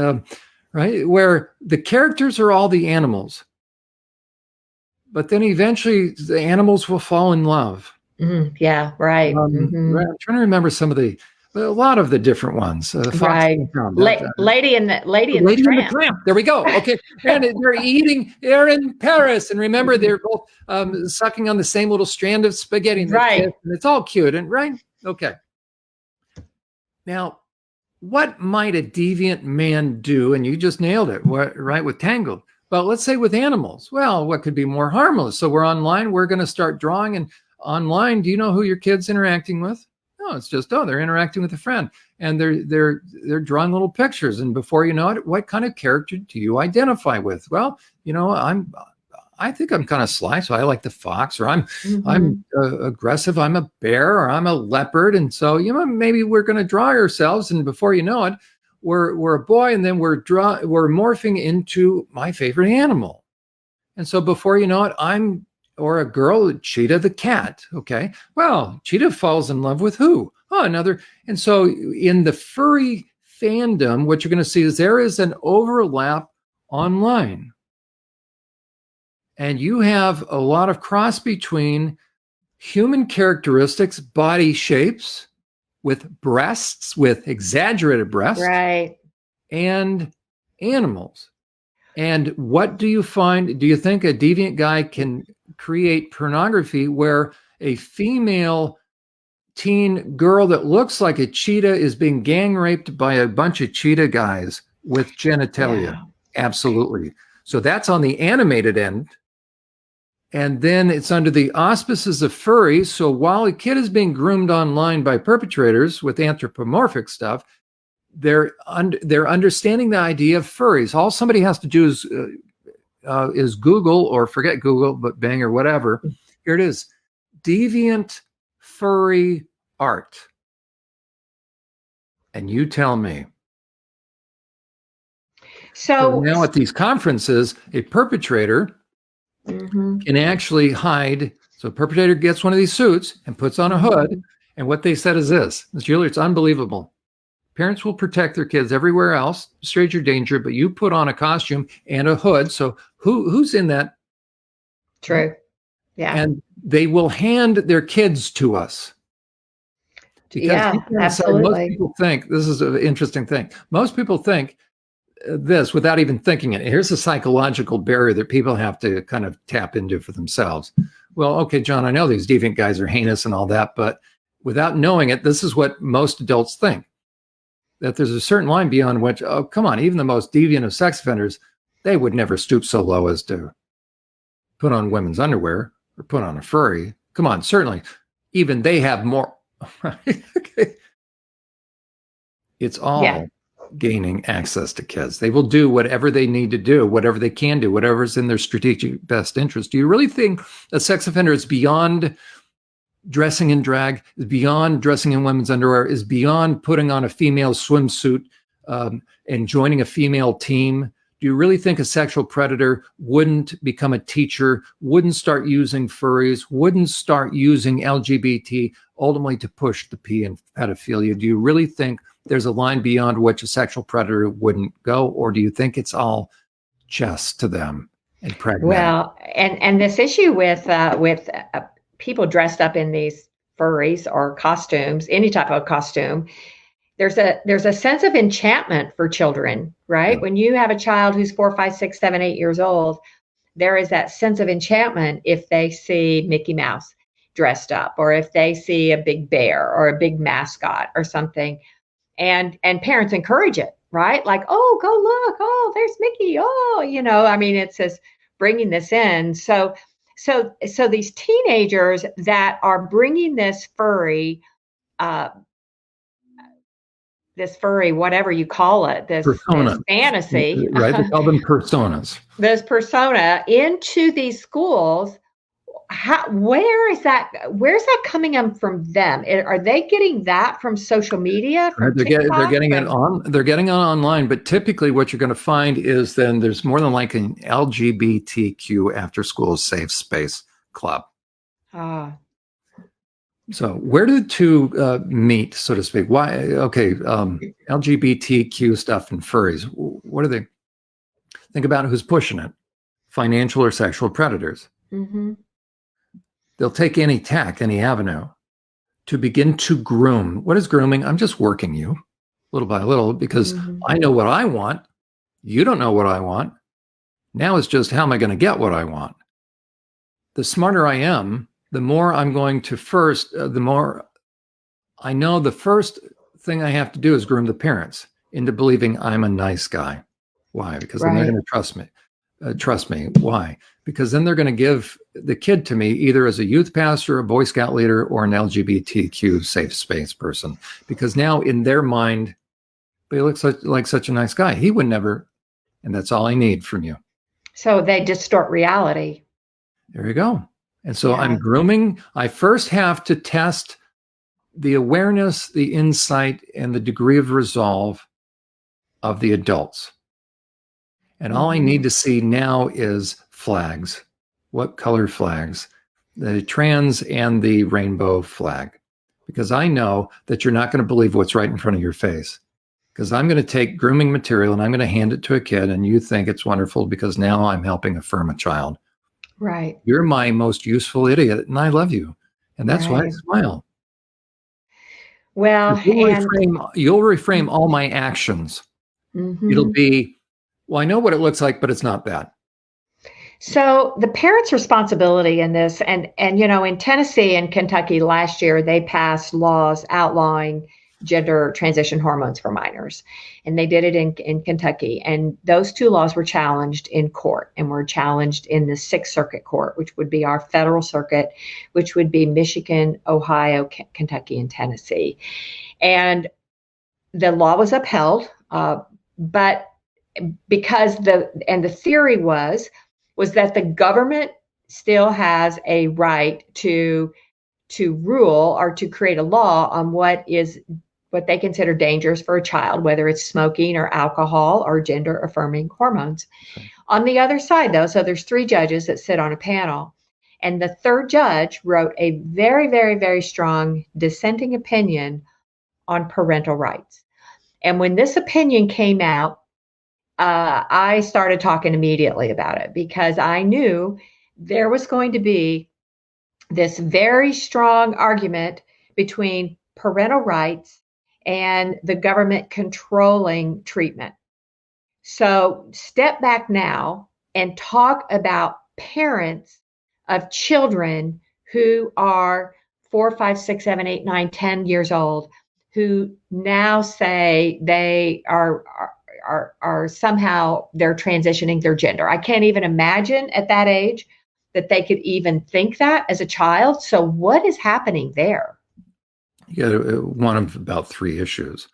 right? Where the characters are all the animals. But then eventually the animals will fall in love. Mm-hmm. Yeah, right. Mm-hmm. Right. I'm trying to remember a lot of the different ones. Fox right. Lady and the Tramp. There we go. Okay. And they're in Paris. And remember, they're both sucking on the same little strand of spaghetti. Right. And it's all cute. And right. Okay. Now, what might a deviant man do? And you just nailed it, right, with Tangled. Well, let's say with animals. Well, what could be more harmless? So we're online. We're going to start drawing. And online, do you know who your kid's interacting with? No, it's just, they're interacting with a friend. And they're drawing little pictures. And before you know it, what kind of character do you identify with? Well, I think I'm kind of sly, so I like the fox, or I'm aggressive. I'm a bear, or I'm a leopard. And so, maybe we're going to draw ourselves. And before you know it, we're a boy, and then we're morphing into my favorite animal. And so before you know it, or a girl, Cheetah the cat. Okay. Well, Cheetah falls in love with who? Oh, another. And so in the furry fandom, what you're going to see is there is an overlap online. And you have a lot of cross between human characteristics, body shapes, with breasts, with exaggerated breasts, right, and animals. And what do you find? Do you think a deviant guy can create pornography where a female teen girl that looks like a cheetah is being gang raped by a bunch of cheetah guys with genitalia? Yeah. Absolutely. So that's on the animated end. And then it's under the auspices of furries. So while a kid is being groomed online by perpetrators with anthropomorphic stuff, they're understanding the idea of furries. All somebody has to do is Google, or forget Google, but Bing or whatever. Here it is: deviant furry art. And you tell me. So now at these conferences, a perpetrator can actually hide. So a perpetrator gets one of these suits and puts on a hood. And what they said is this, Ms. Julie, it's unbelievable. Parents will protect their kids everywhere else, stranger danger, but you put on a costume and a hood. So who's in that? True. Yeah. And they will hand their kids to us. Because absolutely. Most people think, this is an interesting thing. Most people think this without even thinking it. Here's a psychological barrier that people have to kind of tap into for themselves. Well, okay, John, I know these deviant guys are heinous and all that, but without knowing it, this is what most adults think, that there's a certain line beyond which, oh, come on, even the most deviant of sex offenders, they would never stoop so low as to put on women's underwear or put on a furry. Come on, certainly. Even they have more. Okay. It's all gaining access to kids. They will do whatever they need to do, whatever they can do, whatever's in their strategic best interest. Do you really think a sex offender is beyond dressing in drag, is beyond dressing in women's underwear, is beyond putting on a female swimsuit and joining a female team? Do you really think a sexual predator wouldn't become a teacher, wouldn't start using furries, wouldn't start using LGBT, ultimately to push the P in pedophilia? Do you really think there's a line beyond which a sexual predator wouldn't go? Or do you think it's all chess to them and pragmatic? Well, and this issue with people dressed up in these furries or costumes, any type of costume, there's a sense of enchantment for children, right? Yeah. When you have a child who's 4, 5, 6, 7, 8 years old, there is that sense of enchantment if they see Mickey Mouse dressed up, or if they see a big bear or a big mascot or something, and parents encourage it, right? Like, oh, go look, oh, there's Mickey, oh, I mean, it's just bringing this in. So these teenagers that are bringing this furry, whatever you call it, this fantasy, right? They call them personas. This persona into these schools. Where's that coming in from them? Are they getting that from social media? From they're getting it online, but typically what you're going to find is then there's more than like an LGBTQ after school safe space club. So where do the two meet, so to speak? Why? Okay, LGBTQ stuff and furries. What do they think about? Who's pushing it? Financial or sexual predators. Mm-hmm. They'll take any tack, any avenue to begin to groom. What is grooming? I'm just working you little by little because I know what I want. You don't know what I want. Now it's just, how am I going to get what I want? The smarter I am, the more I'm going to the more I know the first thing I have to do is groom the parents into believing I'm a nice guy. Why? Because then they're going to trust me. Trust me. Why? Because then they're going to give the kid to me either as a youth pastor, a Boy Scout leader, or an LGBTQ safe space person. Because now in their mind, he looks like such a nice guy. He would never, and that's all I need from you. So they distort reality. There you go. And so I'm grooming. I first have to test the awareness, the insight, and the degree of resolve of the adults. And all I need to see now is flags. What color flags? The trans and the rainbow flag. Because I know that you're not going to believe what's right in front of your face. Because I'm going to take grooming material and I'm going to hand it to a kid, and you think it's wonderful because now I'm helping affirm a child. Right. You're my most useful idiot, and I love you. And that's why I smile. Well, you'll reframe all my actions. It'll be, well, I know what it looks like, but it's not that. So the parents' responsibility in this, and in Tennessee and Kentucky last year, they passed laws outlawing gender transition hormones for minors. And they did it in Kentucky. And those two laws were challenged in court, and were challenged in the Sixth Circuit Court, which would be our federal circuit, which would be Michigan, Ohio, Kentucky, and Tennessee. And the law was upheld, but because the theory was that the government still has a right to rule or to create a law on what they consider dangerous for a child, whether it's smoking or alcohol or gender affirming hormones. Okay. On the other side, though, so there's 3 judges that sit on a panel, and the third judge wrote a very, very, very strong dissenting opinion on parental rights. And when this opinion came out, I started talking immediately about it, because I knew there was going to be this very strong argument between parental rights and the government controlling treatment. So step back now and talk about parents of children who are 4, 5, 6, 7, 8, 9, 10 years old who now say they are somehow they're transitioning their gender. I can't even imagine at that age that they could even think that as a child. So what is happening there? You got one of about 3 issues.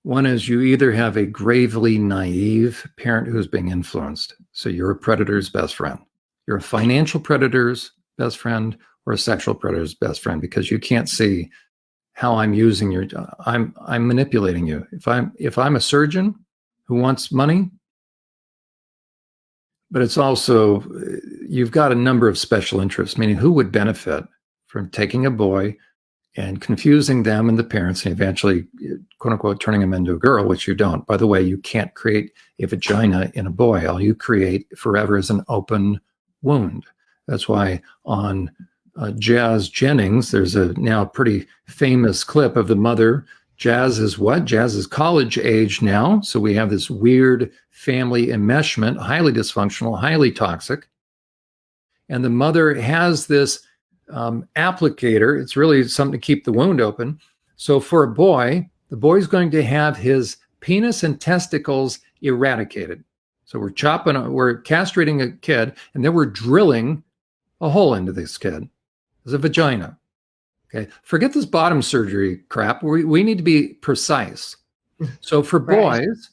One is you either have a gravely naive parent who's being influenced. So you're a predator's best friend. You're a financial predator's best friend or a sexual predator's best friend because you can't see how I'm using I'm manipulating you. If I'm a surgeon who wants money, but it's also, you've got a number of special interests, meaning who would benefit from taking a boy and confusing them and the parents and eventually, quote unquote, turning them into a girl, which you don't. By the way, you can't create a vagina in a boy. All you create forever is an open wound. That's why on Jazz Jennings, there's a now pretty famous clip of the mother. Jazz is what? Jazz is college age now. So we have this weird family enmeshment, highly dysfunctional, highly toxic. And the mother has this applicator. It's really something to keep the wound open. So for a boy, the boy's going to have his penis and testicles eradicated. So we're castrating a kid, and then we're drilling a hole into this kid. It's a vagina. Okay. Forget this bottom surgery crap. We need to be precise. So for boys,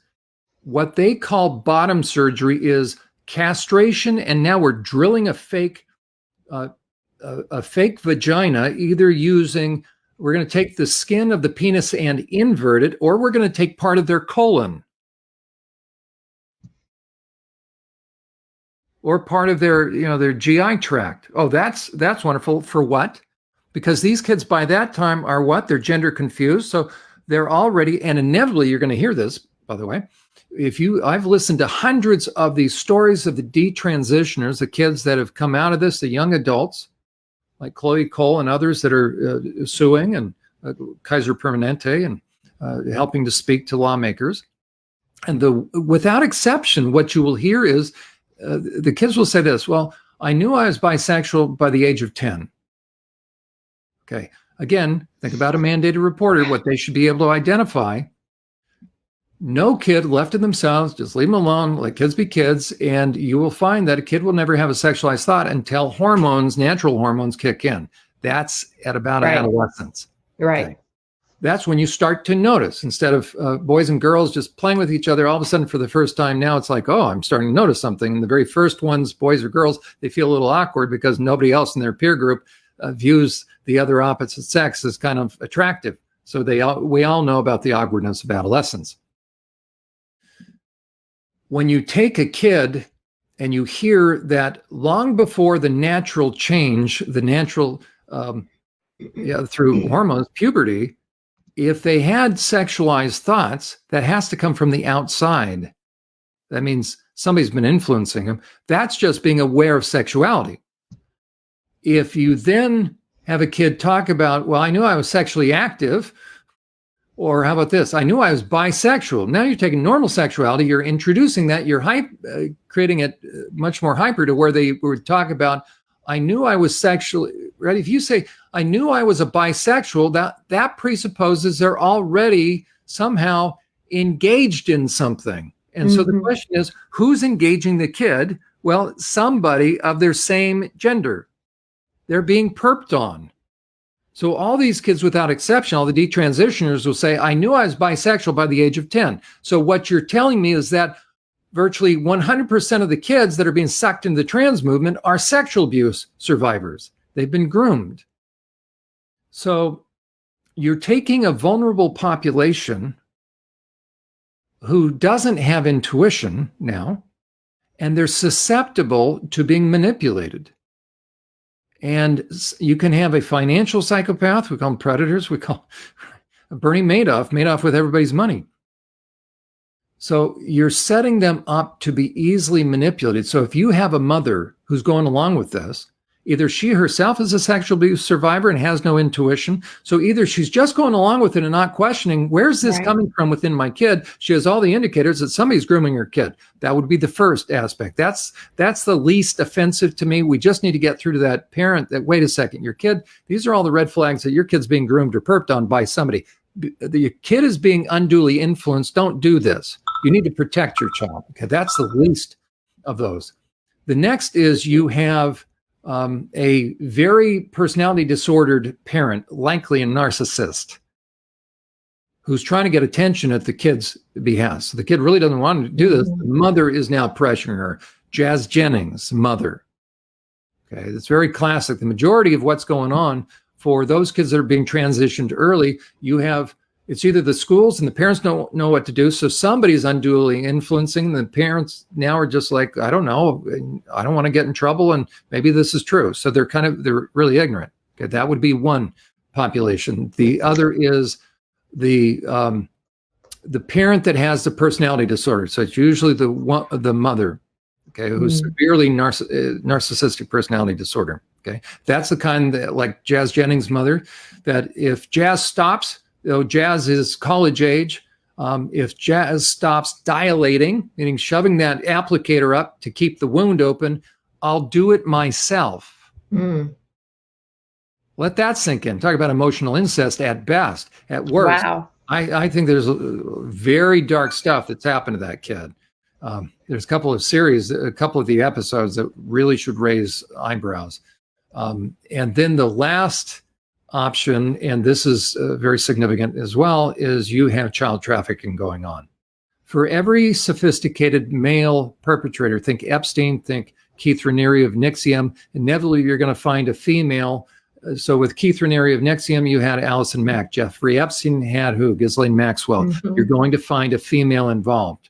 what they call bottom surgery is castration, and now we're drilling a fake vagina, either we're going to take the skin of the penis and invert it, or we're going to take part of their colon or part of their GI tract. Oh, that's wonderful. For what? Because these kids by that time are what? They're gender confused. So they're already, and inevitably you're going to hear this, by the way. I've listened to hundreds of these stories of the detransitioners, the kids that have come out of this, the young adults, like Chloe Cole and others that are suing, and Kaiser Permanente, and helping to speak to lawmakers. And without exception, what you will hear is the kids will say this: well, I knew I was bisexual by the age of 10. Okay. Again, think about a mandated reporter, what they should be able to identify. No kid left to themselves, just leave them alone, let kids be kids, and you will find that a kid will never have a sexualized thought until natural hormones kick in. That's at about adolescence. Right. Okay. That's when you start to notice, instead of boys and girls just playing with each other, all of a sudden for the first time now it's like, oh, I'm starting to notice something. And the very first ones, boys or girls, they feel a little awkward because nobody else in their peer group views the other opposite sex as kind of attractive. So we all know about the awkwardness of adolescence. When you take a kid and you hear that long before the natural change, through hormones, puberty, if they had sexualized thoughts, that has to come from the outside. That means somebody's been influencing them. That's just being aware of sexuality. If you then have a kid talk about, well, I knew I was sexually active, or how about this? I knew I was bisexual. Now you're taking normal sexuality, you're introducing that, you're creating it much more hyper to where they would talk about, I knew I was sexually, right? If you say, I knew I was a bisexual, that presupposes they're already somehow engaged in something. And so the question is, who's engaging the kid? Well, somebody of their same gender. They're being perped on. So all these kids, without exception, all the detransitioners will say, I knew I was bisexual by the age of 10. So what you're telling me is that virtually 100% of the kids that are being sucked into the trans movement are sexual abuse survivors. They've been groomed. So you're taking a vulnerable population who doesn't have intuition now, and they're susceptible to being manipulated. And you can have a financial psychopath, we call them predators, we call Bernie Madoff with everybody's money. So you're setting them up to be easily manipulated. So if you have a mother who's going along with this, Either she herself is a sexual abuse survivor and has no intuition. So either she's just going along with it and not questioning, where's this coming from within my kid? She has all the indicators that somebody's grooming her kid. That would be the first aspect. That's the least offensive to me. We just need to get through to that parent that, wait a second, your kid, these are all the red flags that your kid's being groomed or perped on by somebody. Your kid is being unduly influenced. Don't do this. You need to protect your child. Okay, that's the least of those. The next is you have a very personality disordered parent, likely a narcissist, who's trying to get attention at the kid's behest. So the kid really doesn't want to do this. The mother is now pressuring her. Jazz Jennings' mother. Okay, it's very classic. The majority of what's going on for those kids that are being transitioned early, it's either the schools and the parents don't know what to do. So somebody's unduly influencing. The parents now are just like, I don't know. I don't want to get in trouble. And maybe this is true. So they're really ignorant. Okay, that would be one population. The other is the parent that has the personality disorder. So it's usually the mother, okay, who's severely narcissistic personality disorder. Okay, that's the kind that, like Jazz Jennings' mother, that if Jazz stops, Jazz is college age. If Jazz stops dilating, meaning shoving that applicator up to keep the wound open, I'll do it myself. Let that sink in. Talk about emotional incest at best. At worst, wow. I think there's very dark stuff that's happened to that kid. There's a couple of the episodes that really should raise eyebrows. And then the last option, and this is very significant as well, is you have child trafficking going on. For every sophisticated male perpetrator, think Epstein, think Keith Raniere of NXIVM, inevitably you're going to find a female. So with Keith Raniere of NXIVM, you had Allison Mack. Jeffrey Epstein had who? Ghislaine Maxwell. You're going to find a female involved.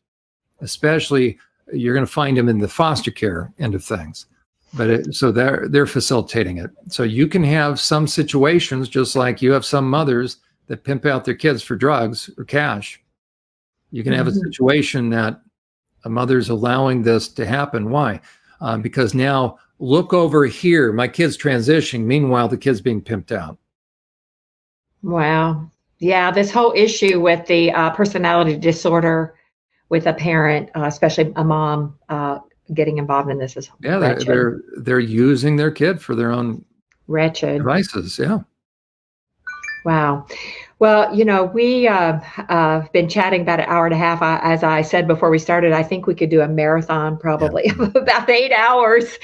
Especially, you're going to find them in the foster care end of things. But so they're facilitating it. So you can have some situations, just like you have some mothers that pimp out their kids for drugs or cash. You can have a situation that a mother's allowing this to happen. Why? Because now, look over here, my kid's transitioning. Meanwhile, the kid's being pimped out. Wow. Yeah, this whole issue with the personality disorder with a parent, especially a mom, getting involved in this is wretched. They're using their kid for their own wretched devices. Yeah. Wow. Well, we have been chatting about an hour and a half. As I said before we started, I think we could do a marathon probably of about 8 hours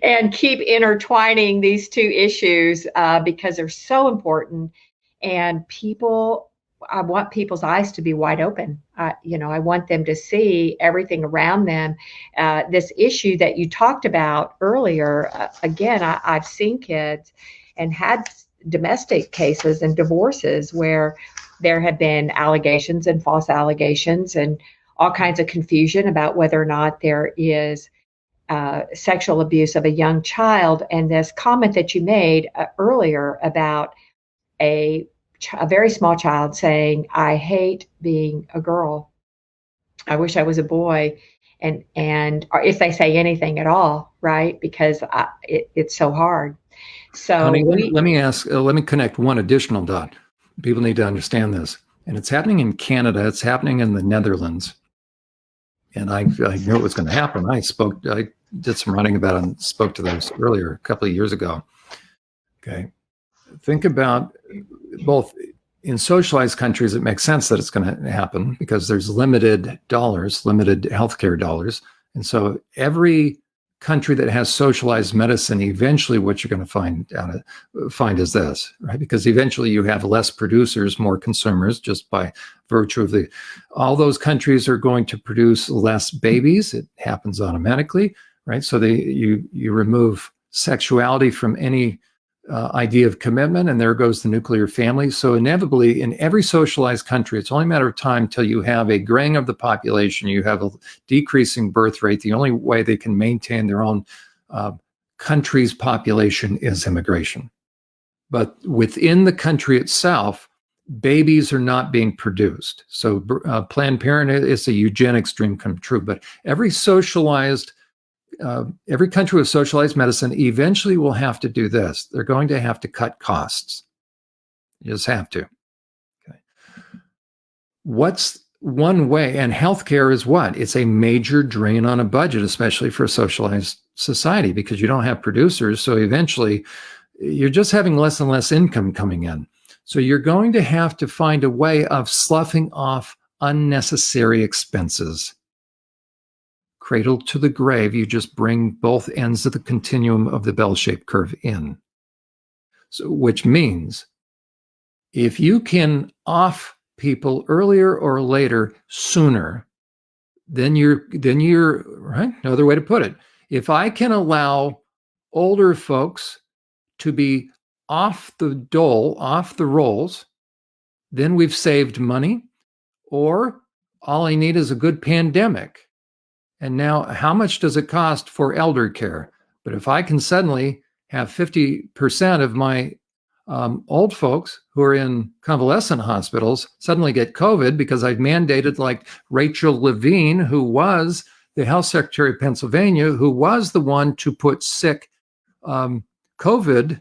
and keep intertwining these two issues because they're so important. And I want people's eyes to be wide open. I want them to see everything around them. This issue that you talked about earlier, again, I've seen kids and had domestic cases and divorces where there have been allegations and false allegations and all kinds of confusion about whether or not there is sexual abuse of a young child. And this comment that you made earlier about a very small child saying, I hate being a girl. I wish I was a boy. And or if they say anything at all, right? Because it's so hard. So Connie, let me connect one additional dot. People need to understand this. And it's happening in Canada. It's happening in the Netherlands. And I knew it was going to happen. I did some writing about it and spoke to those earlier, a couple of years ago. Okay. Think about both in socialized countries, it makes sense that it's going to happen because there's limited healthcare dollars. And so every country that has socialized medicine, eventually what you're going to find is this, right? Because eventually you have less producers, more consumers, just by virtue of all those countries are going to produce less babies. It happens automatically, right? So you remove sexuality from any idea of commitment, and there goes the nuclear family. So inevitably, in every socialized country, it's only a matter of time till you have a graying of the population, you have a decreasing birth rate. The only way they can maintain their own country's population is immigration. But within the country itself, babies are not being produced. So Planned Parenthood is a eugenics dream come true. But every socialized every country with socialized medicine eventually will have to do this. They're going to have to cut costs. You just have to. Okay. What's one way? And healthcare is what? It's a major drain on a budget, especially for a socialized society, because you don't have producers. So eventually you're just having less and less income coming in. So you're going to have to find a way of sloughing off unnecessary expenses. Cradle to the grave, you just bring both ends of the continuum of the bell-shaped curve in. So, which means if you can off people earlier or later, sooner, then you're right. No other way to put it. If I can allow older folks to be off the dole, off the rolls, then we've saved money. Or all I need is a good pandemic. And now, how much does it cost for elder care? But if I can suddenly have 50% of my old folks who are in convalescent hospitals suddenly get COVID because I've mandated, like Rachel Levine, who was the health secretary of Pennsylvania, who was the one to put sick COVID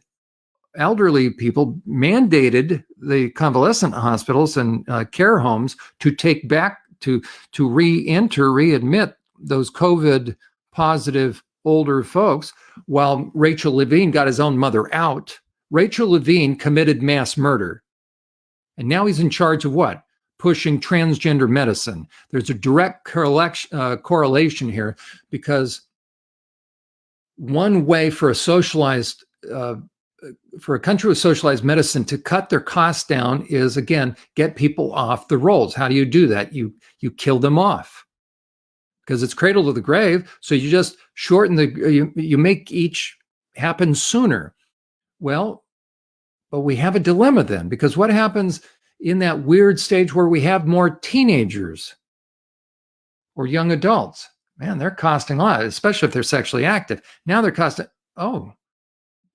elderly people, mandated the convalescent hospitals and care homes to take back, to readmit those COVID positive older folks, while Rachel Levine got his own mother out. Rachel Levine committed mass murder. And now he's in charge of what? Pushing transgender medicine. There's a direct correlation here, because one way for a socialized, for a country with socialized medicine to cut their costs down is, again, get people off the rolls. How do you do that? You kill them off, because it's cradle to the grave. So you just shorten you make each happen sooner. Well, but we have a dilemma then, because what happens in that weird stage where we have more teenagers or young adults? Man, they're costing a lot, especially if they're sexually active. Now they're costing,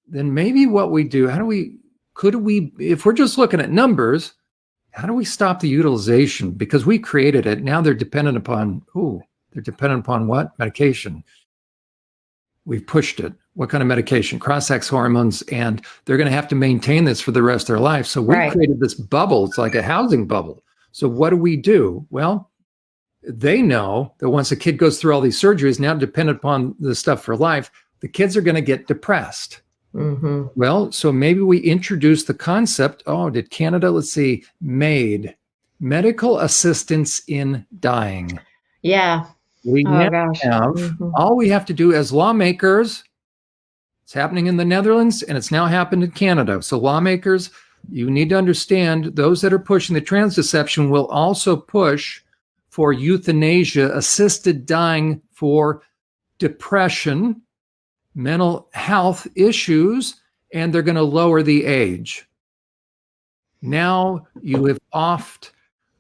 then maybe what we do, could we, if we're just looking at numbers, how do we stop the utilization? Because we created it. Now they're dependent upon what? Medication. We've pushed it. What kind of medication? Cross-sex hormones, and they're going to have to maintain this for the rest of their life. So we created this bubble. It's like a housing bubble. So what do? Well, they know that once a kid goes through all these surgeries, now dependent upon the stuff for life, the kids are going to get depressed. Mm-hmm. Well, so maybe we introduce the concept. Did Canada? Let's see. MAID, medical assistance in dying. Yeah. We now have, all we have to do as lawmakers, it's happening in the Netherlands and it's now happened in Canada. So lawmakers, you need to understand, those that are pushing the trans deception will also push for euthanasia, assisted dying for depression, mental health issues, and they're going to lower the age. Now you have offed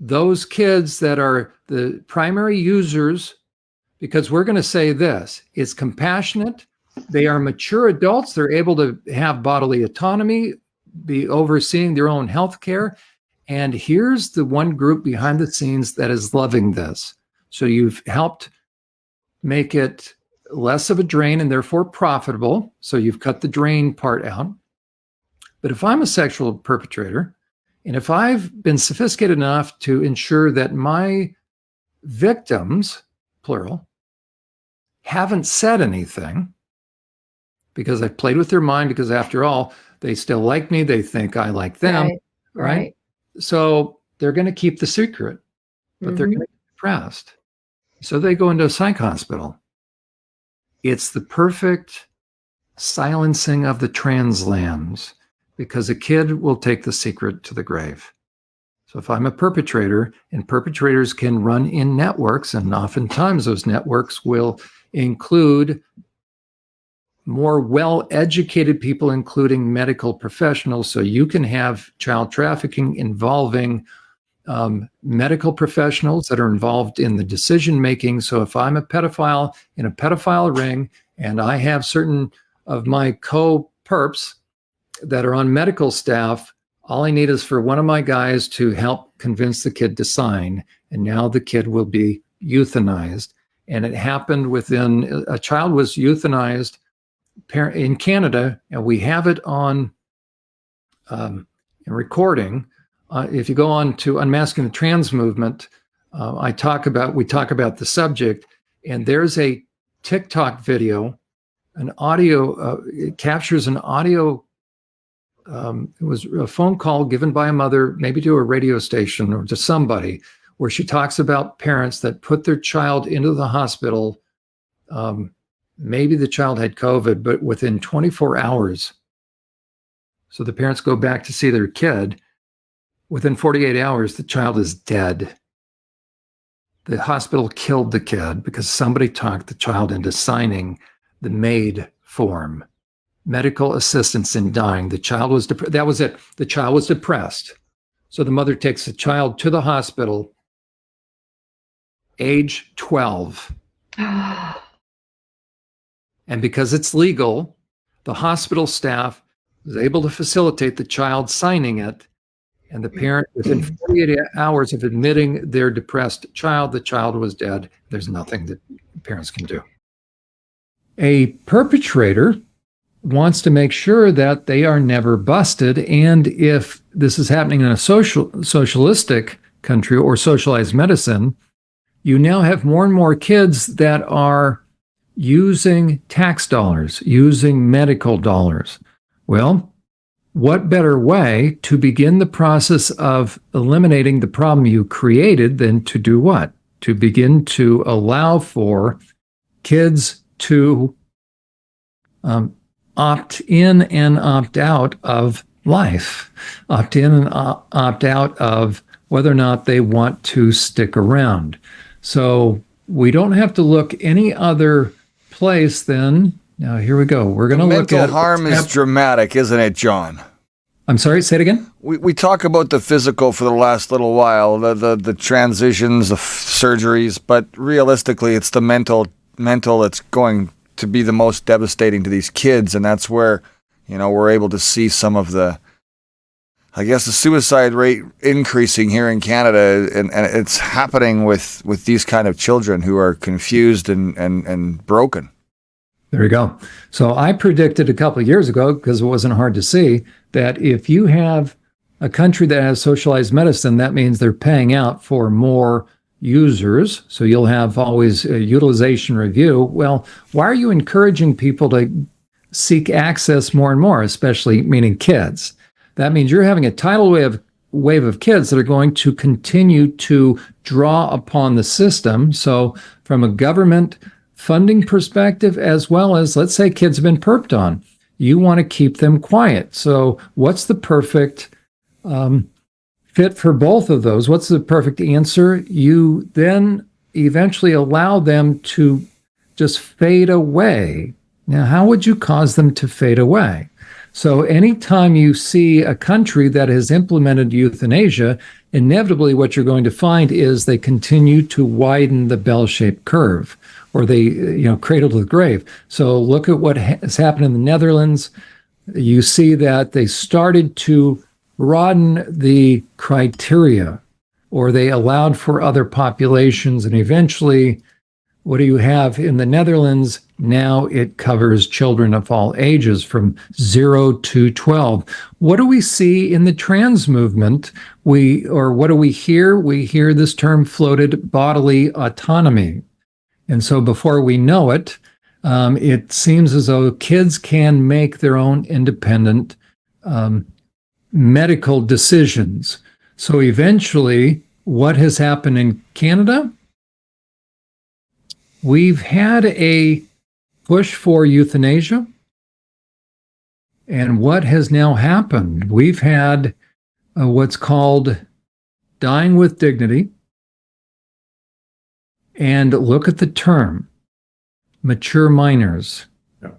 those kids that are the primary users, because we're going to say this, it's compassionate. They are mature adults. They're able to have bodily autonomy, be overseeing their own health care. And here's the one group behind the scenes that is loving this. So you've helped make it less of a drain and therefore profitable. So you've cut the drain part out. But if I'm a sexual perpetrator, and if I've been sophisticated enough to ensure that my victims, plural, haven't said anything, because I've played with their mind, because after all, they still like me, they think I like them, right? So they're going to keep the secret, but they're going to get depressed. So they go into a psych hospital. It's the perfect silencing of the trans lambs, because a kid will take the secret to the grave. So if I'm a perpetrator, and perpetrators can run in networks, and oftentimes those networks will include more well-educated people, including medical professionals. So you can have child trafficking involving medical professionals that are involved in the decision-making. So if I'm a pedophile in a pedophile ring, and I have certain of my co-perps that are on medical staff, all I need is for one of my guys to help convince the kid to sign, and now the kid will be euthanized. And it happened within, a child was euthanized in Canada, and we have it on recording. If you go on to Unmasking the Trans Movement, we talk about the subject, and there's a TikTok video, an audio, it captures an audio. It was a phone call given by a mother, maybe to a radio station or to somebody, where she talks about parents that put their child into the hospital. Maybe the child had COVID, but within 24 hours. So the parents go back to see their kid. Within 48 hours, the child is dead. The hospital killed the kid because somebody talked the child into signing the MAID form, medical assistance in dying. The child was that was it. The child was depressed. So the mother takes the child to the hospital, age 12. And because it's legal, the hospital staff was able to facilitate the child signing it. And the parent, within 48 hours of admitting their depressed child, the child was dead. There's nothing that parents can do. A perpetrator wants to make sure that they are never busted. And if this is happening in a socialistic country or socialized medicine, you now have more and more kids that are using tax dollars, using medical dollars. Well, what better way to begin the process of eliminating the problem you created than to do what? To begin to allow for kids to opt in and opt out of life, opt in and opt out of whether or not they want to stick around. So we don't have to look any other place than, now here we go. We're going to look at... mental harm is dramatic, isn't it, Jon? I'm sorry, say it again? We talk about the physical for the last little while, the transitions, the surgeries, but realistically, it's the mental that's going to be the most devastating to these kids, and that's where, we're able to see some of the, I guess, the suicide rate increasing here in Canada, and it's happening with these kind of children who are confused and broken. There you go. So I predicted a couple of years ago, because it wasn't hard to see, that if you have a country that has socialized medicine, that means they're paying out for more users. So you'll have always a utilization review. Well, why are you encouraging people to seek access more and more, especially meaning kids? That means you're having a tidal wave of kids that are going to continue to draw upon the system. So from a government funding perspective, as well as, let's say kids have been perped on, you want to keep them quiet. So what's the perfect fit for both of those? What's the perfect answer? You then eventually allow them to just fade away. Now, how would you cause them to fade away? So anytime you see a country that has implemented euthanasia, inevitably what you're going to find is they continue to widen the bell-shaped curve, or they, cradle to the grave. So look at what has happened in the Netherlands. You see that they started to broaden the criteria, or they allowed for other populations, and eventually, what do you have in the Netherlands? Now it covers children of all ages from 0 to 12. What do we see in the trans movement? What do we hear? We hear this term floated, bodily autonomy. And so before we know it, it seems as though kids can make their own independent medical decisions. So eventually, what has happened in Canada? We've had a push for euthanasia. And what has now happened? We've had what's called dying with dignity. And look at the term, mature minors. Yeah.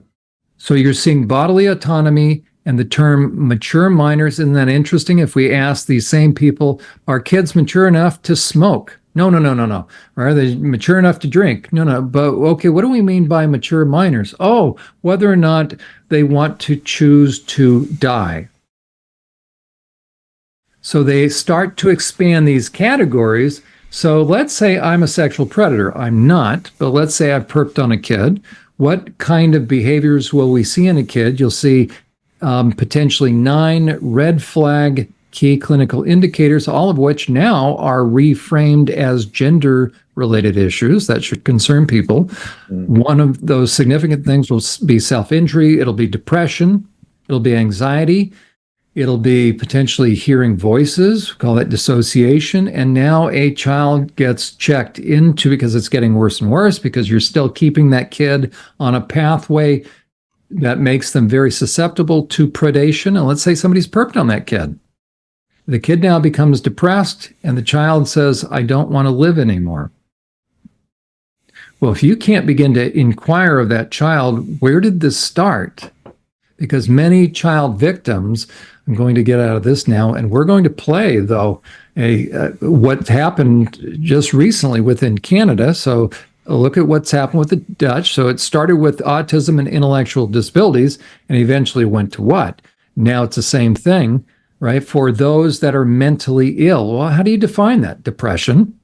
So you're seeing bodily autonomy and the term mature minors. Isn't that interesting? If we ask these same people, are kids mature enough to smoke? No. Are they mature enough to drink? No. But okay, what do we mean by mature minors? Oh, whether or not they want to choose to die. So they start to expand these categories So let's say I'm a sexual predator. I'm not, but let's say I've perped on a kid. What kind of behaviors will we see in a kid? You'll see potentially 9 red flag key clinical indicators, all of which now are reframed as gender related issues that should concern people. One of those significant things will be self-injury, it'll be depression, it'll be anxiety, it'll be potentially hearing voices, call that dissociation. And now a child gets checked into, because it's getting worse and worse, because you're still keeping that kid on a pathway that makes them very susceptible to predation. And let's say somebody's perped on that kid. The kid now becomes depressed, and the child says, I don't want to live anymore. Well, if you can't begin to inquire of that child, where did this start? Because many child victims, I'm going to get out of this now, and we're going to play, though, what happened just recently within Canada. So look at what's happened with the Dutch. So it started with autism and intellectual disabilities, and eventually went to what? Now it's the same thing, right? For those that are mentally ill. Well, how do you define that? Depression.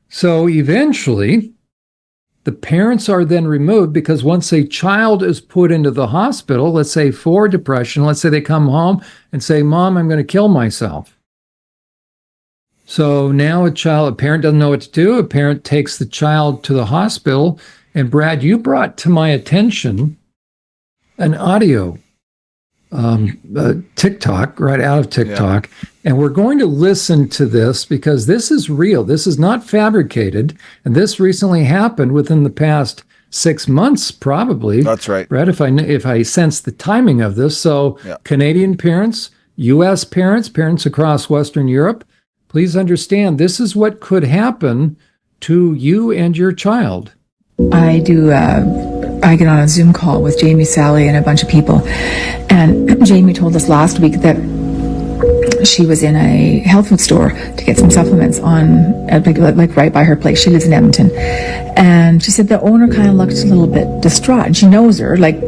So eventually, the parents are then removed, because once a child is put into the hospital, let's say for depression, let's say they come home and say, Mom, I'm going to kill myself. So now a parent doesn't know what to do. A parent takes the child to the hospital. And Brad, you brought to my attention an audio TikTok, right out of TikTok. Yeah. And we're going to listen to this because this is real. This is not fabricated. And this recently happened within the past 6 months, probably. That's right. Brad, if I sense the timing of this. So Canadian parents, U.S. parents across Western Europe, please understand this is what could happen to you and your child. I get on a Zoom call with Jamie, Sally, and a bunch of people. And Jamie told us last week that she was in a health food store to get some supplements like right by her place. She lives in Edmonton. And she said the owner kind of looked a little bit distraught. And she knows her, like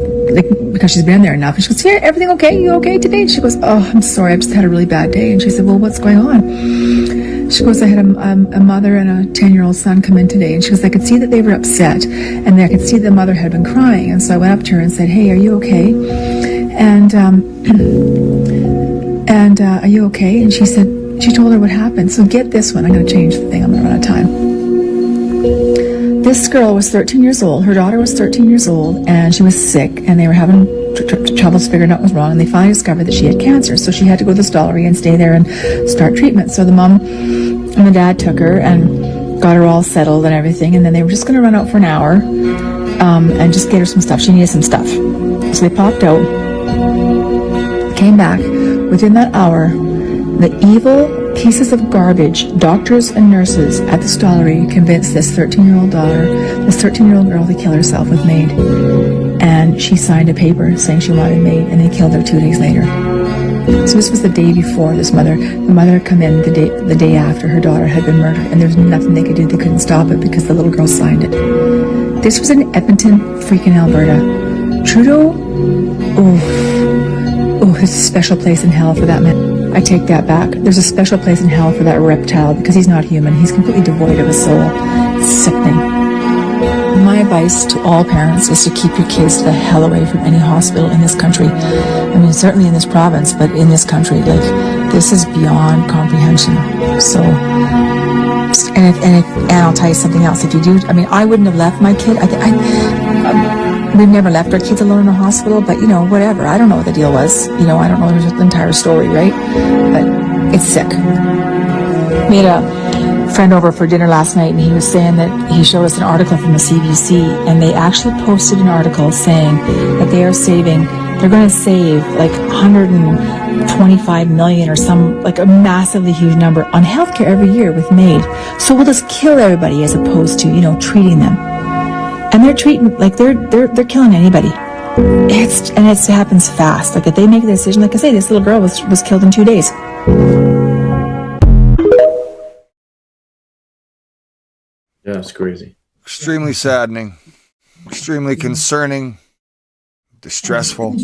because she's been there enough. And she goes, yeah, everything okay? You okay today? And she goes, oh, I'm sorry. I've just had a really bad day. And she said, well, what's going on? She goes, I had a mother and a 10-year-old son come in today. And she goes, I could see that they were upset. And I could see the mother had been crying. And so I went up to her and said, hey, are you okay? And are you okay? And she told her what happened. So get this one. I'm going to change the thing. I'm going to run out of time. This girl was 13 years old. Her daughter was 13 years old, and she was sick, and they were having troubles figuring out what was wrong, and they finally discovered that she had cancer. So she had to go to the Stollery and stay there and start treatment. So the mom and the dad took her and got her all settled and everything, and then they were just going to run out for an hour and just get her some stuff. She needed some stuff. So they popped out, came back. Within that hour, the evil pieces of garbage, doctors and nurses at the Stollery convinced this 13-year-old daughter, this 13-year-old girl to kill herself with MAID. And she signed a paper saying she wanted MAID, and they killed her 2 days later. So this was the day before the mother had come in the day after her daughter had been murdered, and there was nothing they could do. They couldn't stop it because the little girl signed it. This was in Edmonton, freaking Alberta. Trudeau, there's a special place in hell for that man. I take that back. There's a special place in hell for that reptile because he's not human. He's completely devoid of a soul. It's sickening. My advice to all parents is to keep your kids the hell away from any hospital in this country. I mean, certainly in this province, but in this country, like, this is beyond comprehension. So, and I'll tell you something else. If you do, I mean, I wouldn't have left my kid. We've never left our kids alone in a hospital, but, whatever. I don't know what the deal was. I don't know the entire story, right? But it's sick. We had a friend over for dinner last night, and he was saying that he showed us an article from the CBC, and they actually posted an article saying that they're going to save like 125 million or some, like a massively huge number on healthcare every year with MAID. So we'll just kill everybody as opposed to, treating them. And they're treating, like, they're killing anybody. It happens fast. Like, if they make a decision, like I say, this little girl was killed in 2 days. Yeah, it's crazy. Extremely saddening, extremely concerning, distressful.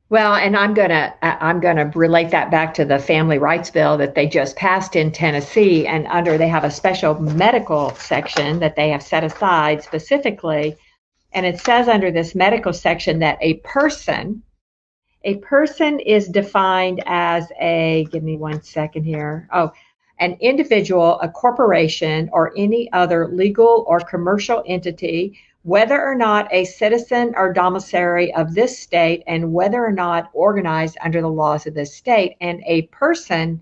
Well, and I'm gonna relate that back to the family rights bill that they just passed in Tennessee, and they have a special medical section that they have set aside specifically, and it says under this medical section that a person is defined as give me one second here. Oh, an individual, a corporation, or any other legal or commercial entity, whether or not a citizen or domiciliary of this state, and whether or not organized under the laws of this state. And a person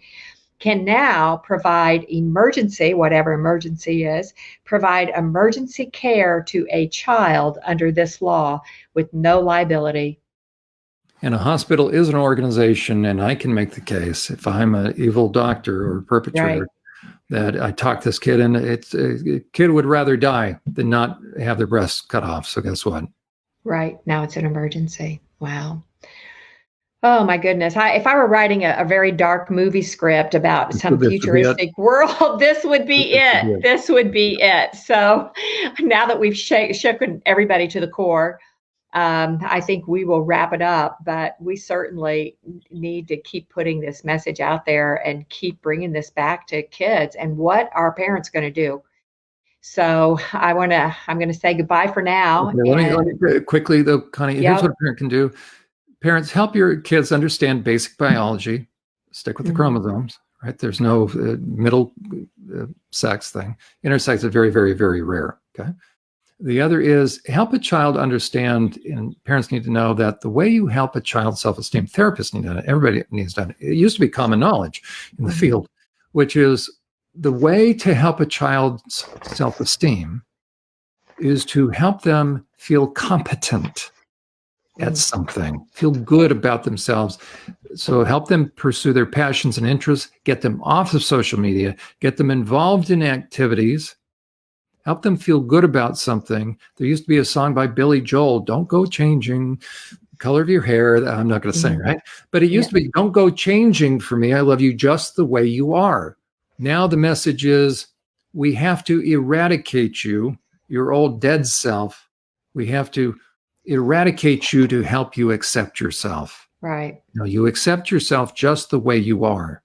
can now provide whatever emergency is, provide emergency care to a child under this law with no liability. And a hospital is an organization, and I can make the case, if I'm an evil doctor or perpetrator, that I talk this kid, and a kid would rather die than not have their breasts cut off. So guess what? Right. Now it's an emergency. Wow. Oh my goodness. If I were writing a very dark movie script about some futuristic world, this would be it. This would be it. So now that we've shaken everybody to the core, I think we will wrap it up, but we certainly need to keep putting this message out there and keep bringing this back to kids and what are parents going to do. So I'm going to say goodbye for now. Okay, let me quickly though, Connie, here's what a parent can do. Parents, help your kids understand basic biology. Stick with the chromosomes, right? There's no middle sex thing. Intersex is very, very, very rare, okay? The other is help a child understand, and parents need to know that the way you help a child's self-esteem, therapists need to know it, everybody needs to know it. It used to be common knowledge in the field, which is the way to help a child's self-esteem is to help them feel competent at something, feel good about themselves. So help them pursue their passions and interests, get them off of social media, get them involved in activities, help them feel good about something. There used to be a song by Billy Joel, "Don't Go Changing the Color of Your Hair." I'm not going to sing, right? But it used to be, "Don't go changing for me. I love you just the way you are." Now the message is, we have to eradicate you, your old dead self. We have to eradicate you to help you accept yourself. Right. No, you accept yourself just the way you are.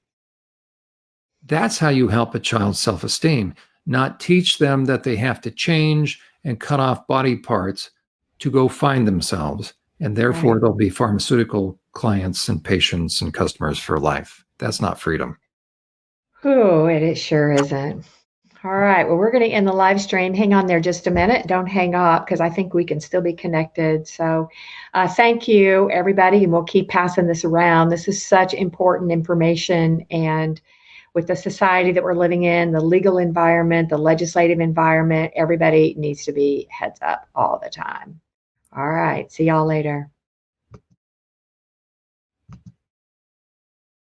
That's how you help a child's self-esteem, not teach them that they have to change and cut off body parts to go find themselves. And therefore, they'll be pharmaceutical clients and patients and customers for life. That's not freedom. Oh, it sure isn't. All right. Well, we're going to end the live stream. Hang on there just a minute. Don't hang up because I think we can still be connected. So thank you, everybody. And we'll keep passing this around. This is such important information. And with the society that we're living in, the legal environment, the legislative environment, everybody needs to be heads up all the time. All right. See y'all later.